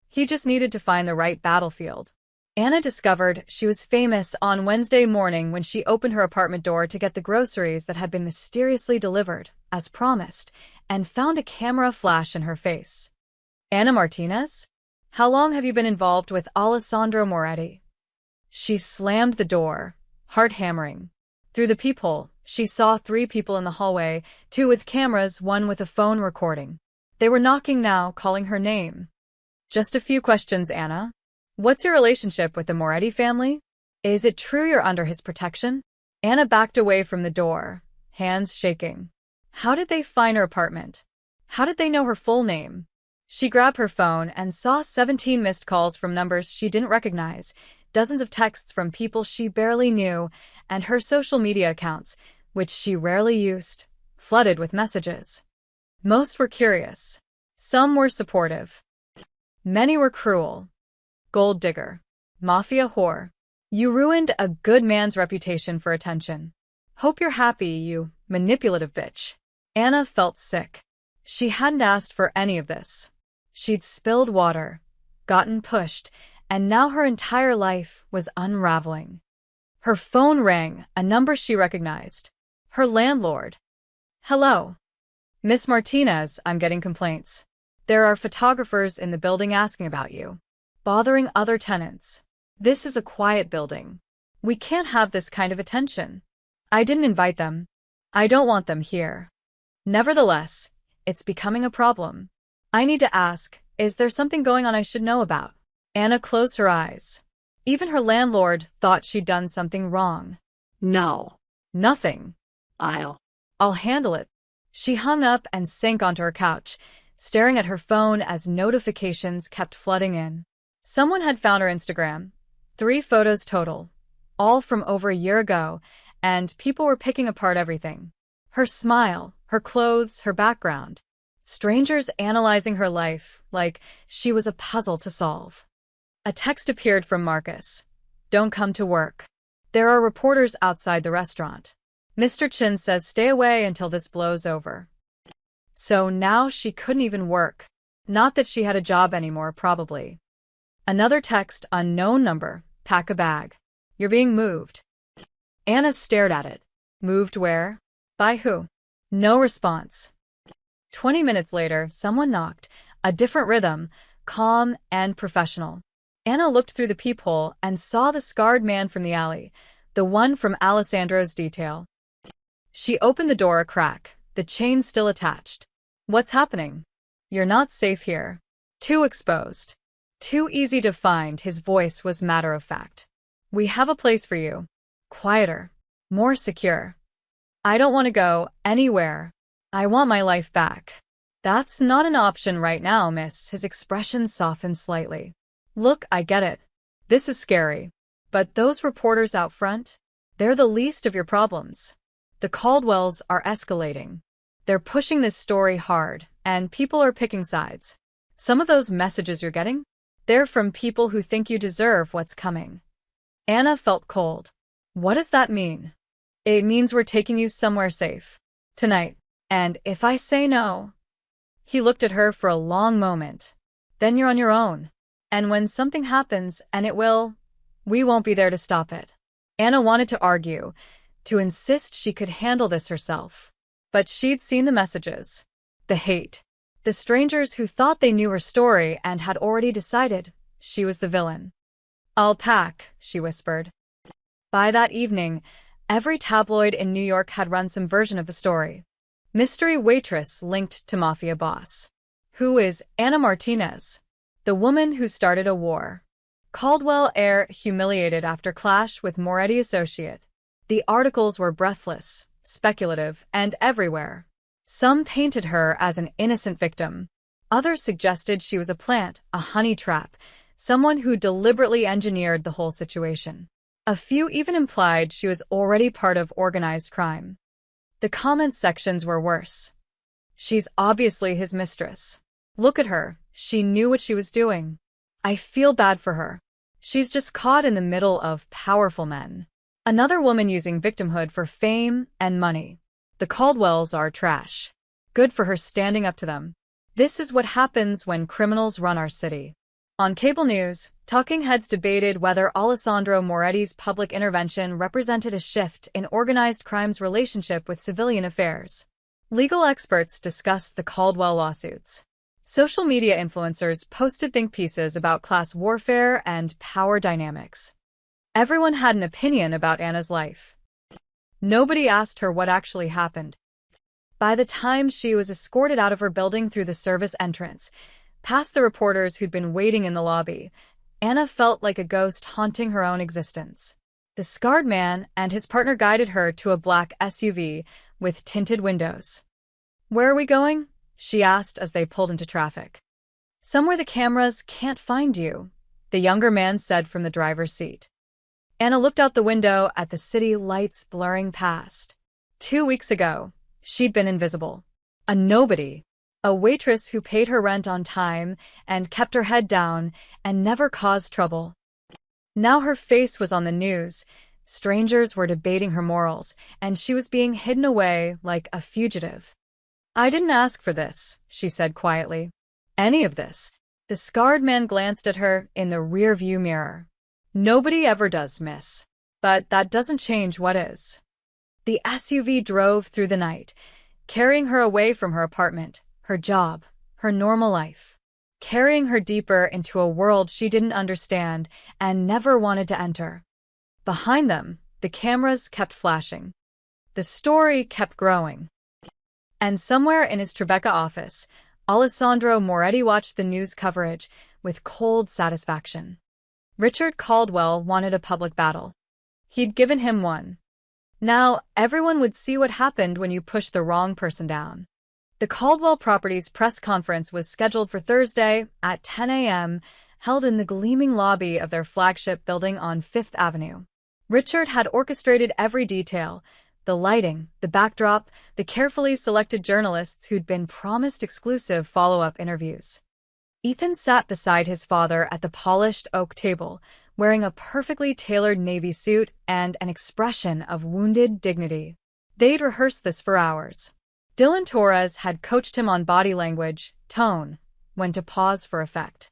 He just needed to find the right battlefield. Anna discovered she was famous on Wednesday morning when she opened her apartment door to get the groceries that had been mysteriously delivered, as promised, and found a camera flash in her face. Anna Martinez? How long have you been involved with Alessandro Moretti? She slammed the door, heart hammering. Through the peephole, she saw 3 people in the hallway, 2 with cameras, 1 with a phone recording. They were knocking now, calling her name. Just a few questions, Anna. What's your relationship with the Moretti family? Is it true you're under his protection? Anna backed away from the door, hands shaking. How did they find her apartment? How did they know her full name? She grabbed her phone and saw 17 missed calls from numbers she didn't recognize, dozens of texts from people she barely knew, and her social media accounts, which she rarely used, flooded with messages. Most were curious. Some were supportive. Many were cruel. Gold digger. Mafia whore. You ruined a good man's reputation for attention. Hope you're happy, you manipulative bitch. Anna felt sick. She hadn't asked for any of this. She'd spilled water, gotten pushed, and now her entire life was unraveling. Her phone rang, a number she recognized. Her landlord. Hello. Miss Martinez, I'm getting complaints. There are photographers in the building asking about you, bothering other tenants. This is a quiet building. We can't have this kind of attention. I didn't invite them. I don't want them here. Nevertheless, it's becoming a problem. I need to ask, is there something going on I should know about? Anna closed her eyes. Even her landlord thought she'd done something wrong. No. Nothing. I'll handle it. She hung up and sank onto her couch, staring at her phone as notifications kept flooding in. Someone had found her Instagram. 3 photos total, all from over a year ago, and people were picking apart everything. Her smile, her clothes, her background. Strangers analyzing her life like she was a puzzle to solve. A text appeared from Marcus. Don't come to work. There are reporters outside the restaurant. Mr. Chin says stay away until this blows over. So now she couldn't even work. Not that she had a job anymore, probably. Another text, unknown number, pack a bag. You're being moved. Anna stared at it. Moved where? By who? No response. 20 minutes later, someone knocked, a different rhythm, calm and professional. Anna looked through the peephole and saw the scarred man from the alley, the one from Alessandro's detail. She opened the door a crack, the chain still attached. What's happening? You're not safe here. Too exposed. Too easy to find, his voice was matter of fact. We have a place for you. Quieter. More secure. I don't want to go anywhere. I want my life back. That's not an option right now, miss. His expression softened slightly. Look, I get it. This is scary. But those reporters out front? They're the least of your problems. The Caldwells are escalating. They're pushing this story hard, and people are picking sides. Some of those messages you're getting? They're from people who think you deserve what's coming. Anna felt cold. What does that mean? It means we're taking you somewhere safe. Tonight. And if I say no... He looked at her for a long moment. Then you're on your own. And when something happens, and it will, we won't be there to stop it. Anna wanted to argue, to insist she could handle this herself. But she'd seen the messages. The hate. The strangers who thought they knew her story and had already decided she was the villain. I'll pack, she whispered. By that evening, every tabloid in New York had run some version of the story. Mystery waitress linked to Mafia boss. Who is Anna Martinez? The woman who started a war. Caldwell heir humiliated after clash with Moretti associate. The articles were breathless, speculative, and everywhere. Some painted her as an innocent victim. Others suggested she was a plant, a honey trap, someone who deliberately engineered the whole situation. A few even implied she was already part of organized crime. The comment sections were worse. She's obviously his mistress. Look at her, she knew what she was doing. I feel bad for her. She's just caught in the middle of powerful men. Another woman using victimhood for fame and money. The Caldwells are trash. Good for her standing up to them. This is what happens when criminals run our city. On cable news, talking heads debated whether Alessandro Moretti's public intervention represented a shift in organized crime's relationship with civilian affairs. Legal experts discussed the Caldwell lawsuits. Social media influencers posted think pieces about class warfare and power dynamics. Everyone had an opinion about Anna's life. Nobody asked her what actually happened. By the time she was escorted out of her building through the service entrance, past the reporters who'd been waiting in the lobby, Anna felt like a ghost haunting her own existence. The scarred man and his partner guided her to a black SUV with tinted windows. "Where are we going?" she asked as they pulled into traffic. "Somewhere the cameras can't find you," the younger man said from the driver's seat. Anna looked out the window at the city lights blurring past. 2 weeks ago, she'd been invisible. A nobody. A waitress who paid her rent on time and kept her head down and never caused trouble. Now her face was on the news. Strangers were debating her morals, and she was being hidden away like a fugitive. "I didn't ask for this," she said quietly. "Any of this." The scarred man glanced at her in the rearview mirror. "Nobody ever does, miss. But that doesn't change what is." The SUV drove through the night, carrying her away from her apartment, her job, her normal life, carrying her deeper into a world she didn't understand and never wanted to enter. Behind them, the cameras kept flashing. The story kept growing. And somewhere in his Tribeca office, Alessandro Moretti watched the news coverage with cold satisfaction. Richard Caldwell wanted a public battle. He'd given him one. Now, everyone would see what happened when you pushed the wrong person down. The Caldwell Properties press conference was scheduled for Thursday at 10 a.m., held in the gleaming lobby of their flagship building on 5th Avenue. Richard had orchestrated every detail: the lighting, the backdrop, the carefully selected journalists who'd been promised exclusive follow-up interviews. Ethan sat beside his father at the polished oak table, wearing a perfectly tailored navy suit and an expression of wounded dignity. They'd rehearsed this for hours. Dylan Torres had coached him on body language, tone, when to pause for effect.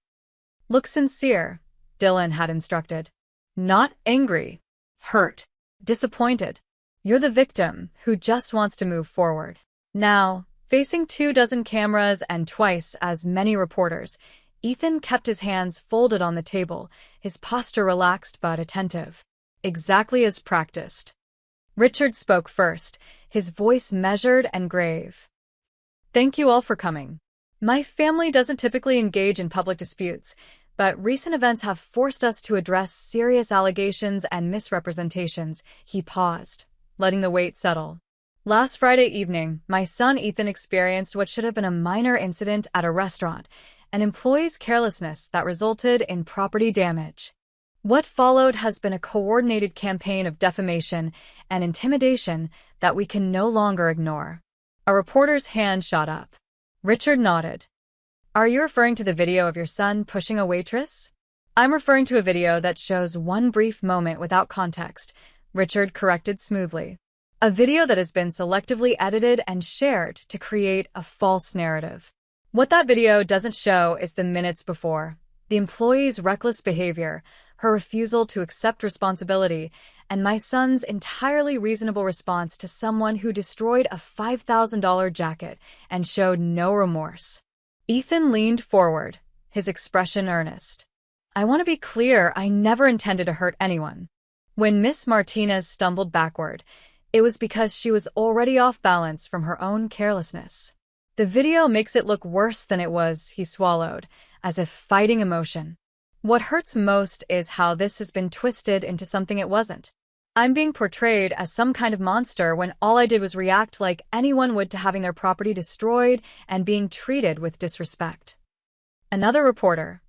"Look sincere," Dylan had instructed. "Not angry. Hurt. Disappointed. You're the victim who just wants to move forward." Now, facing 24 cameras and twice as many reporters, Ethan kept his hands folded on the table, his posture relaxed but attentive. Exactly as practiced. Richard spoke first, his voice measured and grave. "Thank you all for coming. My family doesn't typically engage in public disputes, but recent events have forced us to address serious allegations and misrepresentations." He paused, letting the weight settle. "Last Friday evening, my son Ethan experienced what should have been a minor incident at a restaurant, an employee's carelessness that resulted in property damage. What followed has been a coordinated campaign of defamation and intimidation that we can no longer ignore." A reporter's hand shot up. Richard nodded. "Are you referring to the video of your son pushing a waitress?" "I'm referring to a video that shows one brief moment without context," Richard corrected smoothly. "A video that has been selectively edited and shared to create a false narrative. What that video doesn't show is the minutes before, the employee's reckless behavior, her refusal to accept responsibility, and my son's entirely reasonable response to someone who destroyed a $5,000 jacket and showed no remorse." Ethan leaned forward, his expression earnest. "I want to be clear, I never intended to hurt anyone. When Miss Martinez stumbled backward, it was because she was already off balance from her own carelessness. The video makes it look worse than it was," he swallowed, as if fighting emotion. "What hurts most is how this has been twisted into something it wasn't. I'm being portrayed as some kind of monster when all I did was react like anyone would to having their property destroyed and being treated with disrespect." Another reporter: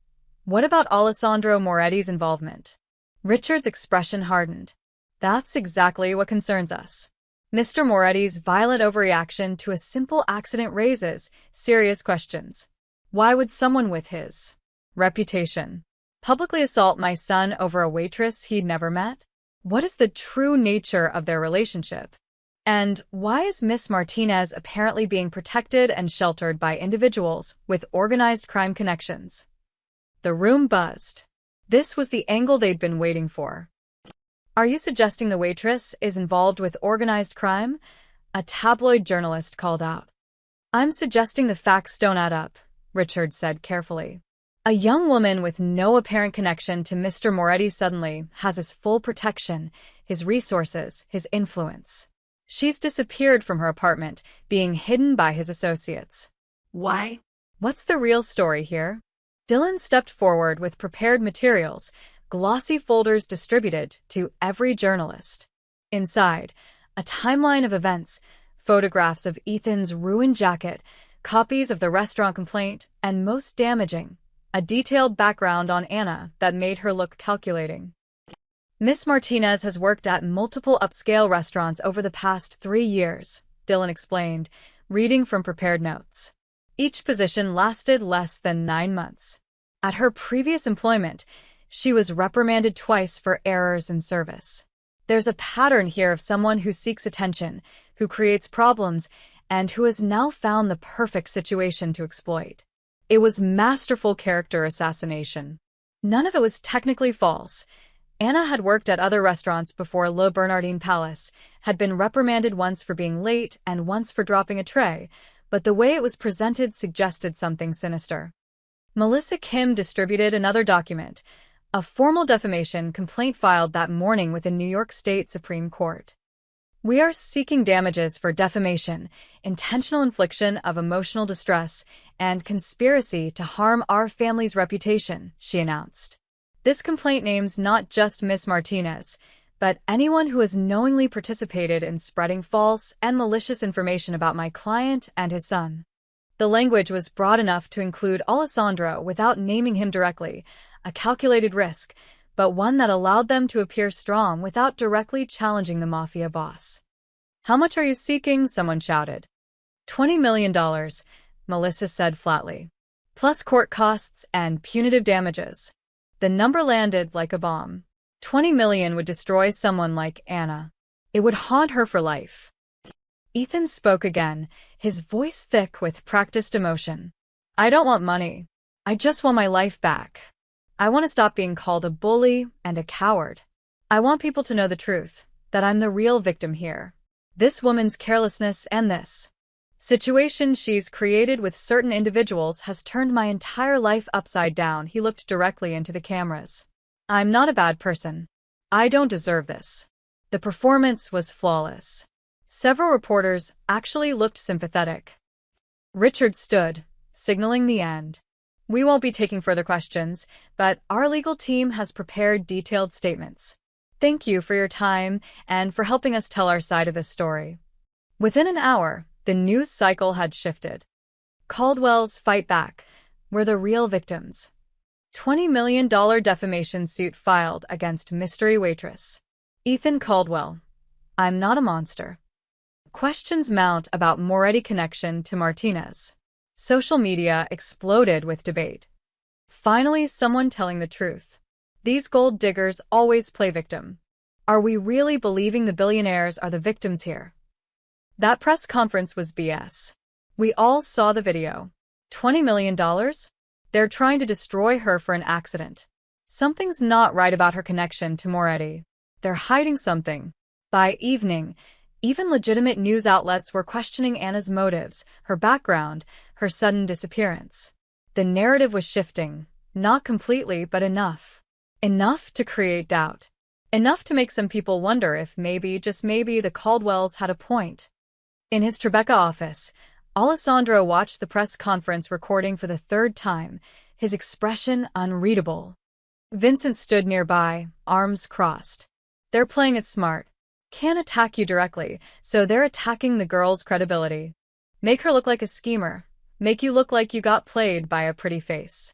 "What about Alessandro Moretti's involvement?" Richard's expression hardened. "That's exactly what concerns us. Mr. Moretti's violent overreaction to a simple accident raises serious questions. Why would someone with his reputation publicly assault my son over a waitress he'd never met? What is the true nature of their relationship?" And why is Miss Martinez apparently being protected and sheltered by individuals with organized crime connections? The room buzzed. This was the angle they'd been waiting for. Are you suggesting the waitress is involved with organized crime? A tabloid journalist called out. I'm suggesting the facts don't add up, Richard said carefully. A young woman with no apparent connection to Mr. Moretti suddenly has his full protection, his resources, his influence. She's disappeared from her apartment, being hidden by his associates. Why? What's the real story here? Dylan stepped forward with prepared materials, glossy folders distributed to every journalist. Inside, a timeline of events, photographs of Ethan's ruined jacket, copies of the restaurant complaint, and most damaging, a detailed background on Anna that made her look calculating. Miss Martinez has worked at multiple upscale restaurants over the past 3 years, Dylan explained, reading from prepared notes. Each position lasted less than 9 months. At her previous employment, she was reprimanded twice for errors in service. There's a pattern here of someone who seeks attention, who creates problems, and who has now found the perfect situation to exploit. It was masterful character assassination. None of it was technically false. Anna had worked at other restaurants before Le Bernardin Palace, had been reprimanded once for being late and once for dropping a tray, but the way it was presented suggested something sinister. Melissa Kim distributed another document, a formal defamation complaint filed that morning with the New York State Supreme Court. We are seeking damages for defamation, intentional infliction of emotional distress, and conspiracy to harm our family's reputation, she announced. This complaint names not just Miss Martinez, but anyone who has knowingly participated in spreading false and malicious information about my client and his son. The language was broad enough to include Alessandro without naming him directly, a calculated risk, but one that allowed them to appear strong without directly challenging the Mafia boss. How much are you seeking? Someone shouted. $20 million, Melissa said flatly. Plus court costs and punitive damages. The number landed like a bomb. 20 million would destroy someone like Anna. It would haunt her for life. Ethan spoke again, his voice thick with practiced emotion. I don't want money. I just want my life back. I want to stop being called a bully and a coward. I want people to know the truth, that I'm the real victim here. This woman's carelessness and this situation she's created with certain individuals has turned my entire life upside down. He looked directly into the cameras. I'm not a bad person. I don't deserve this. The performance was flawless. Several reporters actually looked sympathetic. Richard stood, signaling the end. We won't be taking further questions, but our legal team has prepared detailed statements. Thank you for your time and for helping us tell our side of this story. Within an hour, the news cycle had shifted. Caldwell's Fight Back were the real victims. $20 million defamation suit filed against mystery waitress Ethan Caldwell. I'm not a monster. Questions mount about Moretti connection to Martinez. Social media exploded with debate. Finally, someone telling the truth. These gold diggers always play victim. Are we really believing the billionaires are the victims here? That press conference was BS. We all saw the video. $20 million? They're trying to destroy her for an accident. Something's not right about her connection to Moretti. They're hiding something. By evening, even legitimate news outlets were questioning Anna's motives, her background, her sudden disappearance. The narrative was shifting, not completely, but enough. Enough to create doubt. Enough to make some people wonder if maybe, just maybe, the Caldwells had a point. In his Tribeca office, Alessandro watched the press conference recording for the 3rd time, his expression unreadable. Vincent stood nearby, arms crossed. They're playing it smart. Can't attack you directly, so they're attacking the girl's credibility. Make her look like a schemer. Make you look like you got played by a pretty face.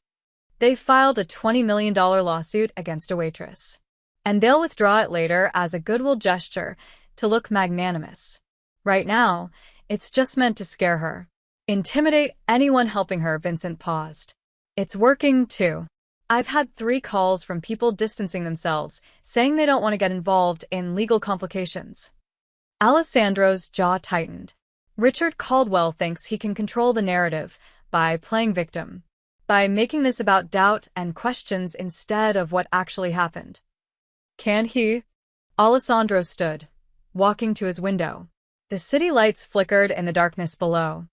They filed a $20 million lawsuit against a waitress. And they'll withdraw it later as a goodwill gesture to look magnanimous. Right now, it's just meant to scare her. Intimidate anyone helping her, Vincent paused. It's working, too. I've had 3 calls from people distancing themselves, saying they don't want to get involved in legal complications. Alessandro's jaw tightened. Richard Caldwell thinks he can control the narrative by playing victim, by making this about doubt and questions instead of what actually happened. Can he? Alessandro stood, walking to his window. The city lights flickered in the darkness below.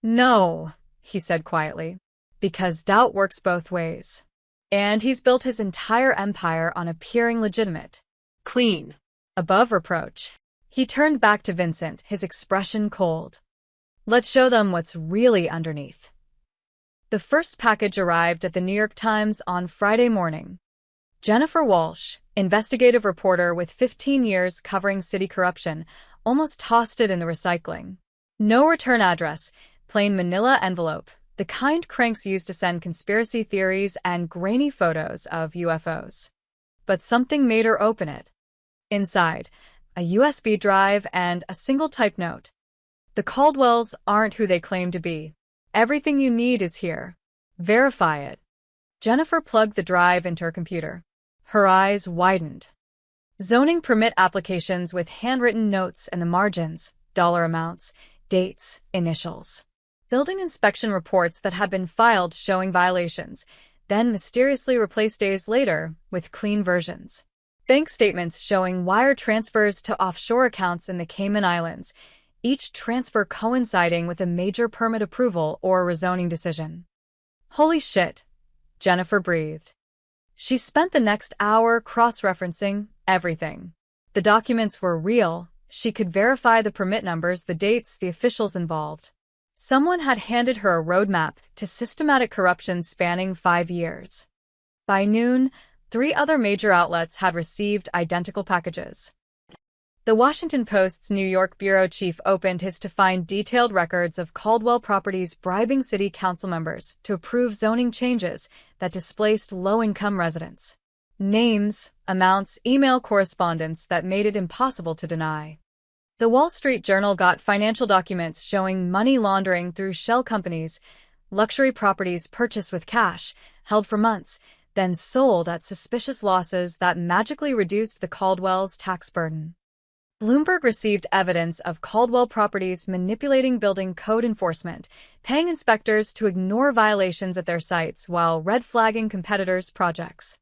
No, he said quietly, because doubt works both ways. And he's built his entire empire on appearing legitimate. Clean. Above reproach. He turned back to Vincent, his expression cold. Let's show them what's really underneath. The first package arrived at the New York Times on Friday morning. Jennifer Walsh, investigative reporter with 15 years covering city corruption, almost tossed it in the recycling. No return address, plain manila envelope, the kind cranks used to send conspiracy theories and grainy photos of UFOs. But something made her open it. Inside, a USB drive and a single type note. The Caldwells aren't who they claim to be. Everything you need is here. Verify it. Jennifer plugged the drive into her computer. Her eyes widened. Zoning permit applications with handwritten notes in the margins, dollar amounts, dates, initials. Building inspection reports that had been filed showing violations, then mysteriously replaced days later with clean versions. Bank statements showing wire transfers to offshore accounts in the Cayman Islands, each transfer coinciding with a major permit approval or rezoning decision. Holy shit, Jennifer breathed. She spent the next hour cross-referencing everything. The documents were real. She could verify the permit numbers, the dates, the officials involved. Someone had handed her a roadmap to systematic corruption spanning 5 years. By noon, 3 other major outlets had received identical packages. The Washington Post's New York bureau chief opened his to find detailed records of Caldwell Properties bribing city council members to approve zoning changes that displaced low-income residents. Names, amounts, email correspondence that made it impossible to deny. The Wall Street Journal got financial documents showing money laundering through shell companies, luxury properties purchased with cash, held for months, then sold at suspicious losses that magically reduced the Caldwells' tax burden. Bloomberg received evidence of Caldwell Properties manipulating building code enforcement, paying inspectors to ignore violations at their sites while red-flagging competitors' projects.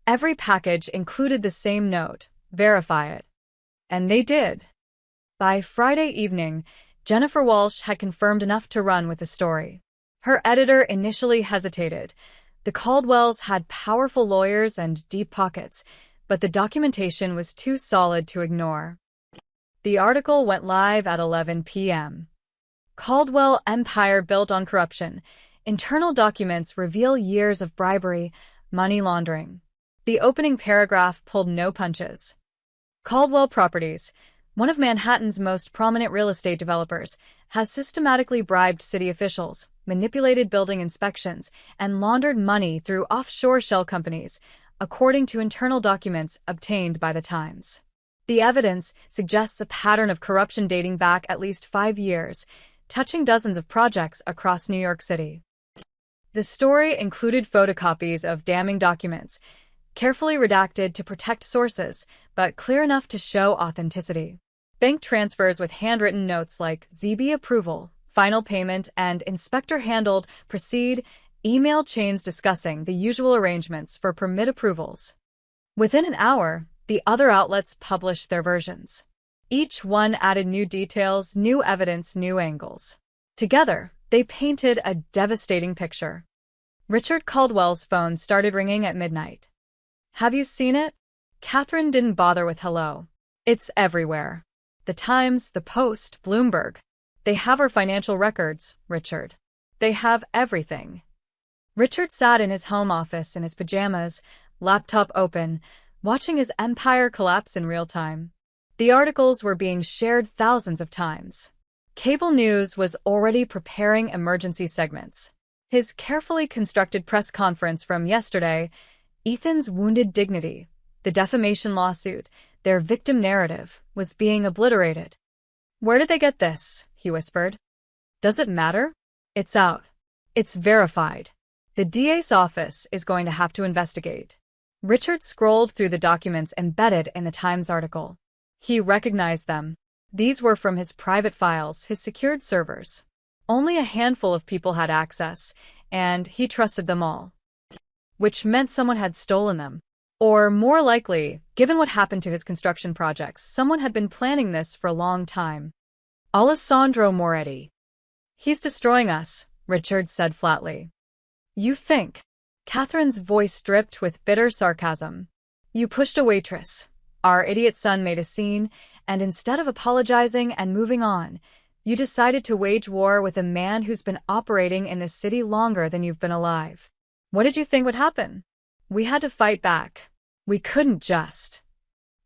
Every package included the same note, verify it. And they did. By Friday evening, Jennifer Walsh had confirmed enough to run with the story. Her editor initially hesitated. The Caldwells had powerful lawyers and deep pockets, but the documentation was too solid to ignore. The article went live at 11 p.m. Caldwell Empire built on corruption. Internal documents reveal years of bribery, money laundering. The opening paragraph pulled no punches. Caldwell Properties, one of Manhattan's most prominent real estate developers, has systematically bribed city officials, manipulated building inspections, and laundered money through offshore shell companies, according to internal documents obtained by the Times. The evidence suggests a pattern of corruption dating back at least 5 years, touching dozens of projects across New York City. The story included photocopies of damning documents, carefully redacted to protect sources, but clear enough to show authenticity. Bank transfers with handwritten notes like ZB approval, final payment, and inspector handled proceed, email chains discussing the usual arrangements for permit approvals. Within an hour, the other outlets published their versions. Each one added new details, new evidence, new angles. Together, they painted a devastating picture. Richard Caldwell's phone started ringing at midnight. Have you seen it? Catherine didn't bother with hello. It's everywhere. The Times, the Post, Bloomberg. They have our financial records, Richard. They have everything. Richard sat in his home office in his pajamas, laptop open, watching his empire collapse in real time. The articles were being shared thousands of times. Cable news was already preparing emergency segments. His carefully constructed press conference from yesterday, Ethan's wounded dignity, the defamation lawsuit, their victim narrative, was being obliterated. Where did they get this? He whispered. Does it matter? It's out. It's verified. The DA's office is going to have to investigate. Richard scrolled through the documents embedded in the Times article. He recognized them. These were from his private files, his secured servers. Only a handful of people had access, and he trusted them all. Which meant someone had stolen them. Or, more likely, given what happened to his construction projects, someone had been planning this for a long time. Alessandro Moretti. He's destroying us, Richard said flatly. You think? Catherine's voice dripped with bitter sarcasm. You pushed a waitress. Our idiot son made a scene, and instead of apologizing and moving on, you decided to wage war with a man who's been operating in this city longer than you've been alive. What did you think would happen? We had to fight back. We couldn't just.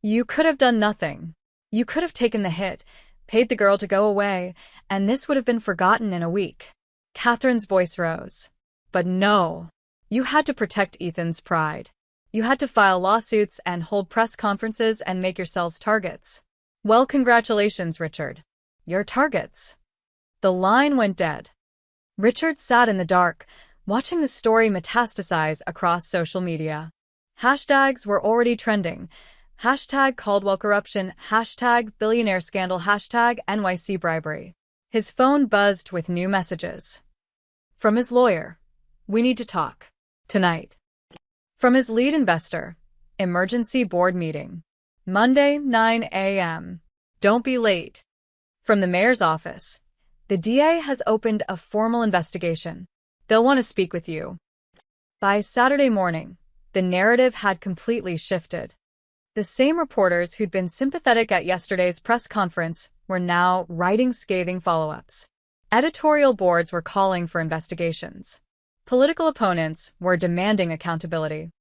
You could have done nothing. You could have taken the hit, paid the girl to go away, and this would have been forgotten in a week. Catherine's voice rose. But no. You had to protect Ethan's pride. You had to file lawsuits and hold press conferences and make yourselves targets. Well, congratulations, Richard. You're targets. The line went dead. Richard sat in the dark, watching the story metastasize across social media. Hashtags were already trending. Hashtag Caldwell corruption, hashtag billionaire scandal, hashtag NYC bribery. His phone buzzed with new messages. From his lawyer. We need to talk. Tonight. From his lead investor. Emergency board meeting. Monday, 9 a.m. Don't be late. From the mayor's office. The DA has opened a formal investigation. They'll want to speak with you. By Saturday morning, the narrative had completely shifted. The same reporters who'd been sympathetic at yesterday's press conference were now writing scathing follow-ups. Editorial boards were calling for investigations. Political opponents were demanding accountability.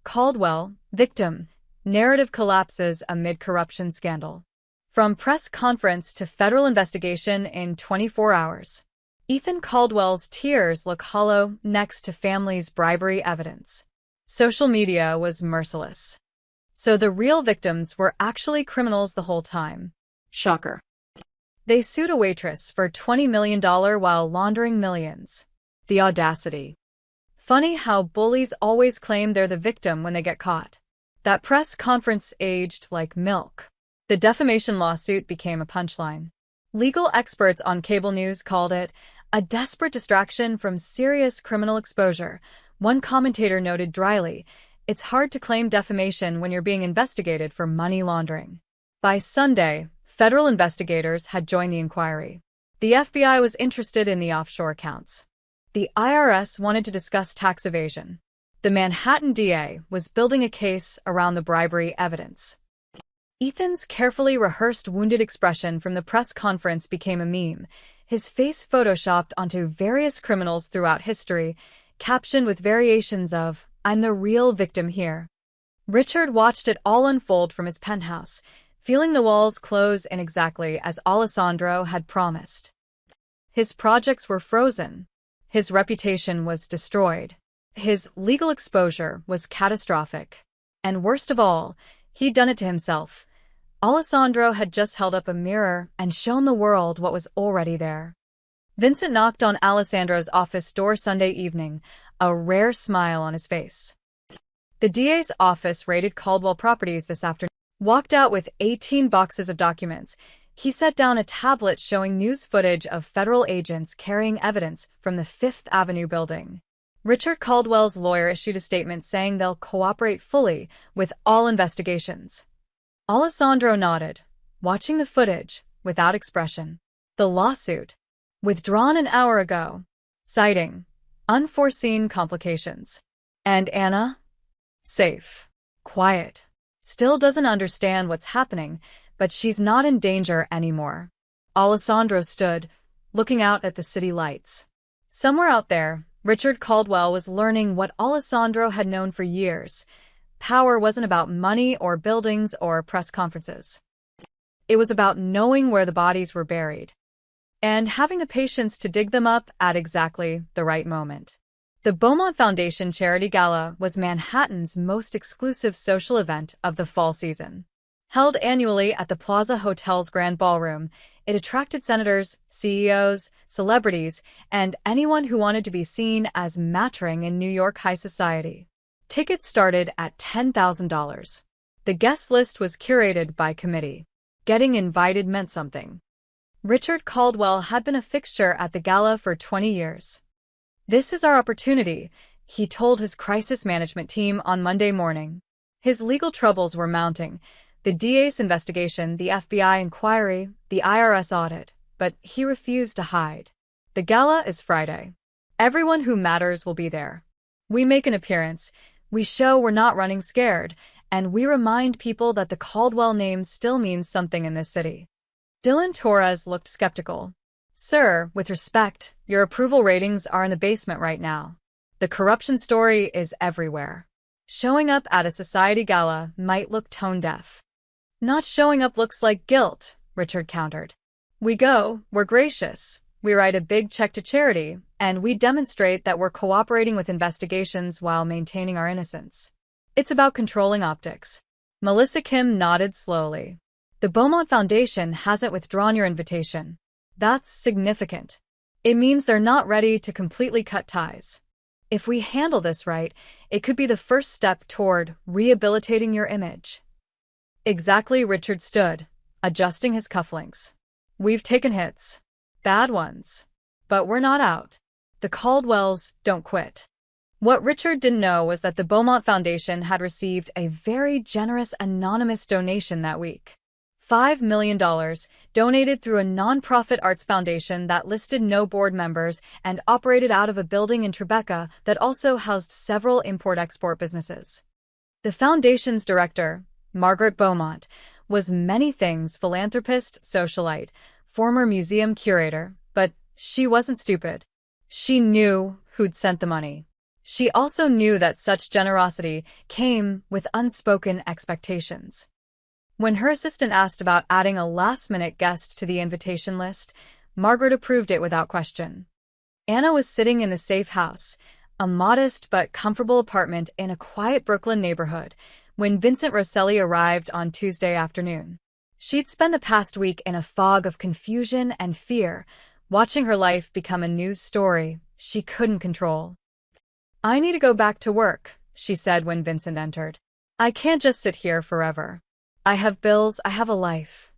Caldwell, victim, narrative collapses amid corruption scandal. From press conference to federal investigation in 24 hours. Ethan Caldwell's tears look hollow next to family's bribery evidence. Social media was merciless. So the real victims were actually criminals the whole time. Shocker. They sued a waitress for $20 million while laundering millions. The audacity. Funny how bullies always claim they're the victim when they get caught. That press conference aged like milk. The defamation lawsuit became a punchline. Legal experts on cable news called it a desperate distraction from serious criminal exposure. One commentator noted dryly, it's hard to claim defamation when you're being investigated for money laundering. By Sunday, federal investigators had joined the inquiry. The FBI was interested in the offshore accounts. The IRS wanted to discuss tax evasion. The Manhattan DA was building a case around the bribery evidence. Ethan's carefully rehearsed wounded expression from the press conference became a meme, his face photoshopped onto various criminals throughout history, captioned with variations of, I'm the real victim here. Richard watched it all unfold from his penthouse, feeling the walls close in exactly as Alessandro had promised. His projects were frozen. His reputation was destroyed. His legal exposure was catastrophic. And worst of all, he'd done it to himself. Alessandro had just held up a mirror and shown the world what was already there. Vincent knocked on Alessandro's office door Sunday evening, a rare smile on his face. The DA's office raided Caldwell Properties this afternoon. Walked out with 18 boxes of documents. He set down a tablet showing news footage of federal agents carrying evidence from the Fifth Avenue building. Richard Caldwell's lawyer issued a statement saying they'll cooperate fully with all investigations. Alessandro nodded, watching the footage, without expression. The lawsuit, withdrawn an hour ago, citing unforeseen complications. And Anna? Safe. Quiet. Still doesn't understand what's happening, but she's not in danger anymore. Alessandro stood, looking out at the city lights. Somewhere out there, Richard Caldwell was learning what Alessandro had known for years. Power wasn't about money or buildings or press conferences. It was about knowing where the bodies were buried. And having the patience to dig them up at exactly the right moment. The Beaumont Foundation Charity Gala was Manhattan's most exclusive social event of the fall season. Held annually at the Plaza Hotel's Grand Ballroom, it attracted senators, CEOs, celebrities, and anyone who wanted to be seen as mattering in New York high society. Tickets started at $10,000. The guest list was curated by committee. Getting invited meant something. Richard Caldwell had been a fixture at the gala for 20 years. "This is our opportunity," he told his crisis management team on Monday morning. His legal troubles were mounting: the DA's investigation, the FBI inquiry, the IRS audit, but he refused to hide. "The gala is Friday. Everyone who matters will be there. We make an appearance, we show we're not running scared, and we remind people that the Caldwell name still means something in this city." Dylan Torres looked skeptical. "Sir, with respect, your approval ratings are in the basement right now. The corruption story is everywhere. Showing up at a society gala might look tone-deaf." "Not showing up looks like guilt," Richard countered. "We go, we're gracious, we write a big check to charity, and we demonstrate that we're cooperating with investigations while maintaining our innocence. It's about controlling optics." Melissa Kim nodded slowly. "The Beaumont Foundation hasn't withdrawn your invitation. That's significant. It means they're not ready to completely cut ties. If we handle this right, it could be the first step toward rehabilitating your image." Exactly. Richard stood, adjusting his cufflinks. "We've taken hits. Bad ones. But we're not out. The Caldwells don't quit." What Richard didn't know was that the Beaumont Foundation had received a very generous anonymous donation that week. $5 million, donated through a nonprofit arts foundation that listed no board members and operated out of a building in Tribeca that also housed several import-export businesses. The foundation's director, Margaret Beaumont, was many things: philanthropist, socialite, former museum curator, but she wasn't stupid. She knew who'd sent the money. She also knew that such generosity came with unspoken expectations. When her assistant asked about adding a last-minute guest to the invitation list, Margaret approved it without question. Anna was sitting in the safe house, a modest but comfortable apartment in a quiet Brooklyn neighborhood, when Vincent Rosselli arrived on Tuesday afternoon. She'd spent the past week in a fog of confusion and fear, watching her life become a news story she couldn't control. "I need to go back to work," she said when Vincent entered. "I can't just sit here forever. I have bills, I have a life."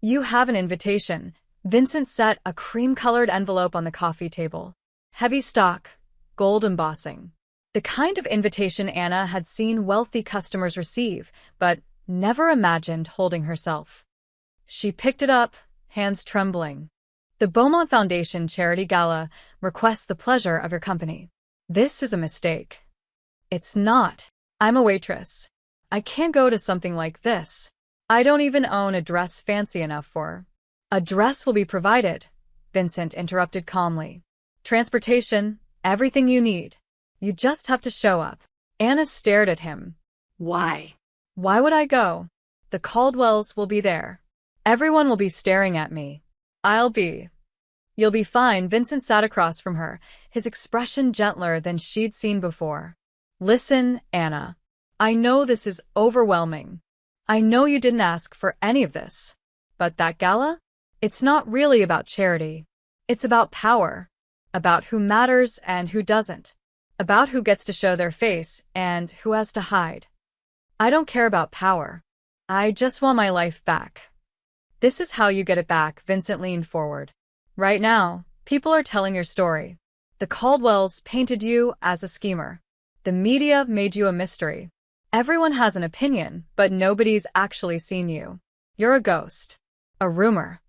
"You have an invitation." Vincent set a cream-colored envelope on the coffee table. Heavy stock, gold embossing. The kind of invitation Anna had seen wealthy customers receive, but never imagined holding herself. She picked it up, hands trembling. "The Beaumont Foundation Charity Gala requests the pleasure of your company." "This is a mistake." "It's not. I'm a waitress. I can't go to something like this. I don't even own a dress fancy enough for." "A dress will be provided," Vincent interrupted calmly. "Transportation, everything you need. You just have to show up." Anna stared at him. Why? "Why would I go? The Caldwells will be there. Everyone will be staring at me. You'll be fine." Vincent sat across from her, his expression gentler than she'd seen before. "Listen, Anna. I know this is overwhelming. I know you didn't ask for any of this. But that gala? It's not really about charity. It's about power. About who matters and who doesn't. About who gets to show their face and who has to hide. I don't care about power. I just want my life back." "This is how you get it back." Vincent leaned forward. "Right now, people are telling your story. The Caldwells painted you as a schemer. The media made you a mystery. Everyone has an opinion, but nobody's actually seen you. You're a ghost. A rumor.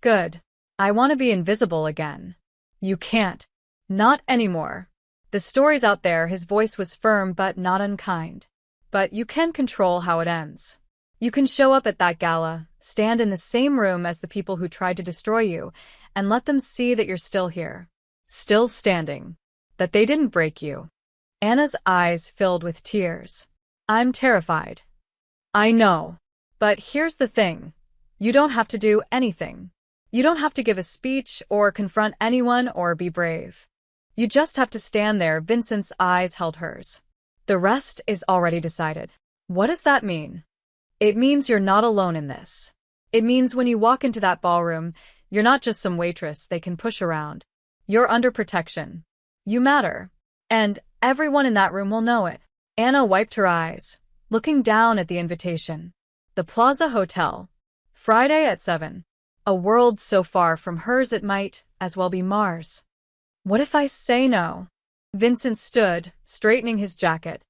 Good. I want to be invisible again." "You can't. Not anymore. The story's out there." His voice was firm but not unkind. "But you can control how it ends. You can show up at that gala, stand in the same room as the people who tried to destroy you, and let them see that you're still here. Still standing. That they didn't break you." Anna's eyes filled with tears. "I'm terrified." "I know. But here's the thing. You don't have to do anything. You don't have to give a speech or confront anyone or be brave. You just have to stand there." Vincent's eyes held hers. "The rest is already decided." "What does that mean?" "It means you're not alone in this. It means when you walk into that ballroom, you're not just some waitress they can push around. You're under protection. You matter. And everyone in that room will know it." Anna wiped her eyes, looking down at the invitation. "The Plaza Hotel. Friday at 7. A world so far from hers it might as well be Mars. What if I say no? Vincent stood, straightening his jacket.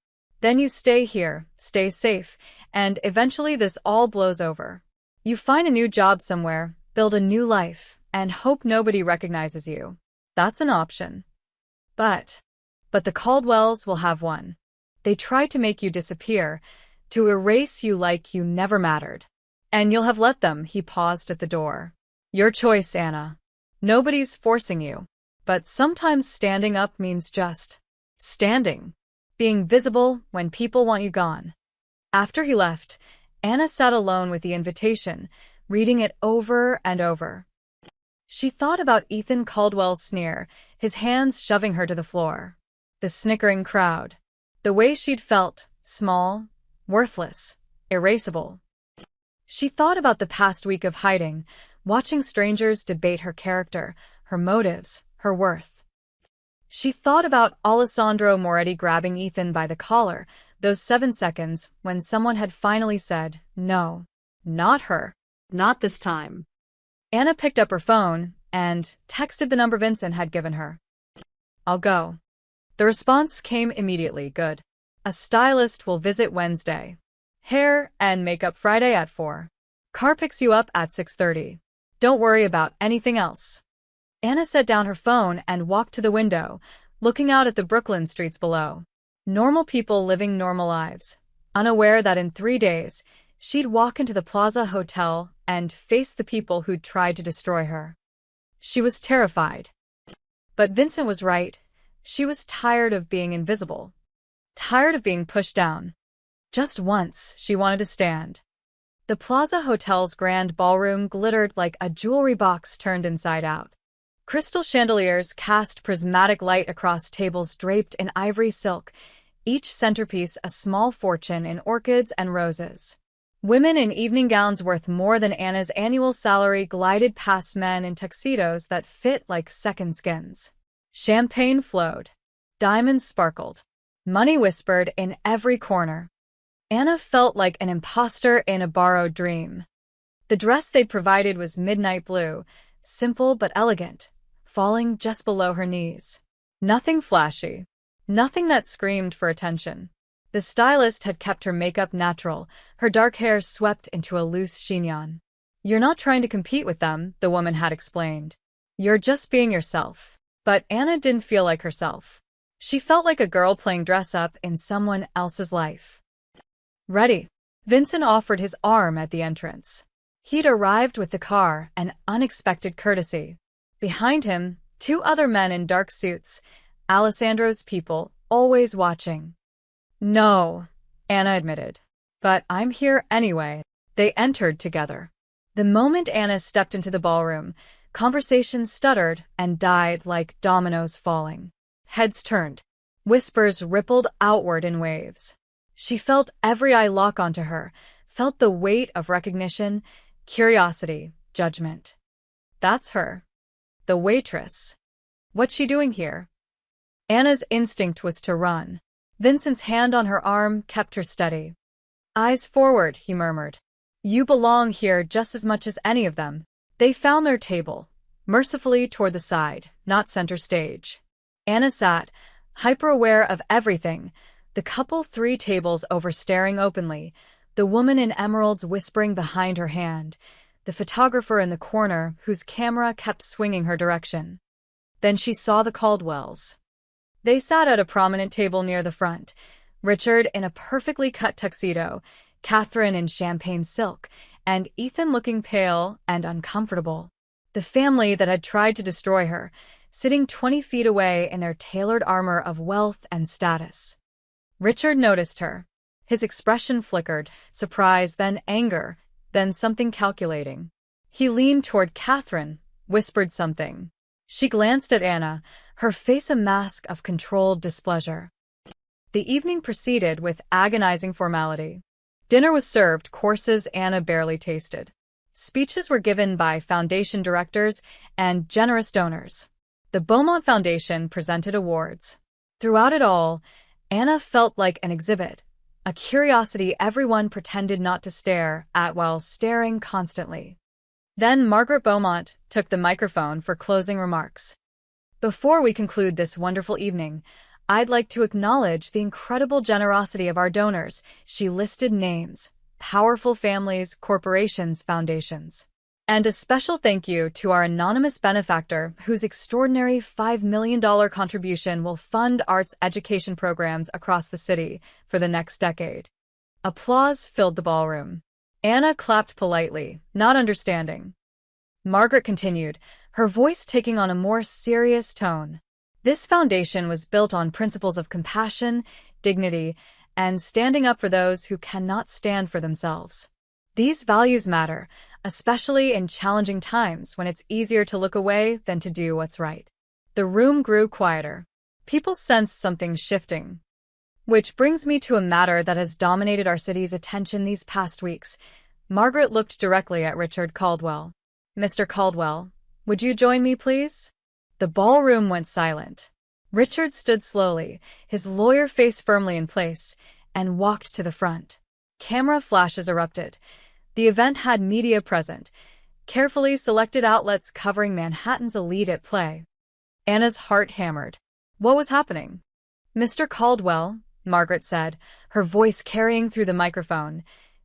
Then you stay here, stay safe, and eventually this all blows over. You find a new job somewhere, build a new life, and hope nobody recognizes you. That's an option. But the Caldwells will have one. They try to make you disappear, to erase you like you never mattered. And you'll have let them. He paused at the door. Your choice, Anna. Nobody's forcing you. But sometimes standing up means just standing. Being visible when people want you gone. After he left, Anna sat alone with the invitation, reading it over and over. She thought about Ethan Caldwell's sneer, his hands shoving her to the floor. The snickering crowd. The way she'd felt, small, worthless, erasable. She thought about the past week of hiding, watching strangers debate her character, her motives, her worth. She thought about Alessandro Moretti grabbing Ethan by the collar, those 7 seconds when someone had finally said, no, not her. Not this time. Anna picked up her phone and texted the number Vincent had given her. I'll go. The response came immediately. Good. A stylist will visit Wednesday. Hair and makeup Friday at 4. Car picks you up at 6:30. Don't worry about anything else. Anna set down her phone and walked to the window, looking out at the Brooklyn streets below. Normal people living normal lives, unaware that in 3 days, she'd walk into the Plaza Hotel and face the people who'd tried to destroy her. She was terrified. But Vincent was right. She was tired of being invisible. Tired of being pushed down. Just once, she wanted to stand. The Plaza Hotel's grand ballroom glittered like a jewelry box turned inside out. Crystal chandeliers cast prismatic light across tables draped in ivory silk, each centerpiece a small fortune in orchids and roses. Women in evening gowns worth more than Anna's annual salary glided past men in tuxedos that fit like second skins. Champagne flowed. Diamonds sparkled. Money whispered in every corner. Anna felt like an imposter in a borrowed dream. The dress they'd provided was midnight blue, simple but elegant, falling just below her knees. Nothing flashy. Nothing that screamed for attention. The stylist had kept her makeup natural, her dark hair swept into a loose chignon. You're not trying to compete with them, the woman had explained. You're just being yourself. But Anna didn't feel like herself. She felt like a girl playing dress-up in someone else's life. Ready. Vincent offered his arm at the entrance. He'd arrived with the car, an unexpected courtesy. Behind him, 2 other men in dark suits, Alessandro's people, always watching. No, Anna admitted. But I'm here anyway. They entered together. The moment Anna stepped into the ballroom, conversations stuttered and died like dominoes falling. Heads turned. Whispers rippled outward in waves. She felt every eye lock onto her, felt the weight of recognition, curiosity, judgment. That's her. The waitress. What's she doing here? Anna's instinct was to run. Vincent's hand on her arm kept her steady. Eyes forward, he murmured. You belong here just as much as any of them. They found their table, mercifully toward the side, not center stage. Anna sat, hyper-aware of everything, the couple 3 tables over staring openly, the woman in emeralds whispering behind her hand, the photographer in the corner whose camera kept swinging her direction. Then she saw the Caldwells. They sat at a prominent table near the front, Richard in a perfectly cut tuxedo, Catherine in champagne silk, and Ethan looking pale and uncomfortable. The family that had tried to destroy her, sitting 20 feet away in their tailored armor of wealth and status. Richard noticed her. His expression flickered, surprise, then anger, then something calculating. He leaned toward Catherine, whispered something. She glanced at Anna, her face a mask of controlled displeasure. The evening proceeded with agonizing formality. Dinner was served, courses Anna barely tasted. Speeches were given by foundation directors and generous donors. The Beaumont Foundation presented awards. Throughout it all, Anna felt like an exhibit, a curiosity everyone pretended not to stare at while staring constantly. Then Margaret Beaumont took the microphone for closing remarks. Before we conclude this wonderful evening, I'd like to acknowledge the incredible generosity of our donors. She listed names, powerful families, corporations, foundations. And a special thank you to our anonymous benefactor whose extraordinary $5 million contribution will fund arts education programs across the city for the next decade. Applause filled the ballroom. Anna clapped politely, not understanding. Margaret continued, her voice taking on a more serious tone. This foundation was built on principles of compassion, dignity, and standing up for those who cannot stand for themselves. These values matter, especially in challenging times when it's easier to look away than to do what's right. The room grew quieter. People sensed something shifting. Which brings me to a matter that has dominated our city's attention these past weeks. Margaret looked directly at Richard Caldwell. Mr. Caldwell, would you join me, please? The ballroom went silent. Richard stood slowly, his lawyer face firmly in place, and walked to the front. Camera flashes erupted. The event had media present, carefully selected outlets covering Manhattan's elite at play. Anna's heart hammered. What was happening? Mr. Caldwell, Margaret said, her voice carrying through the microphone,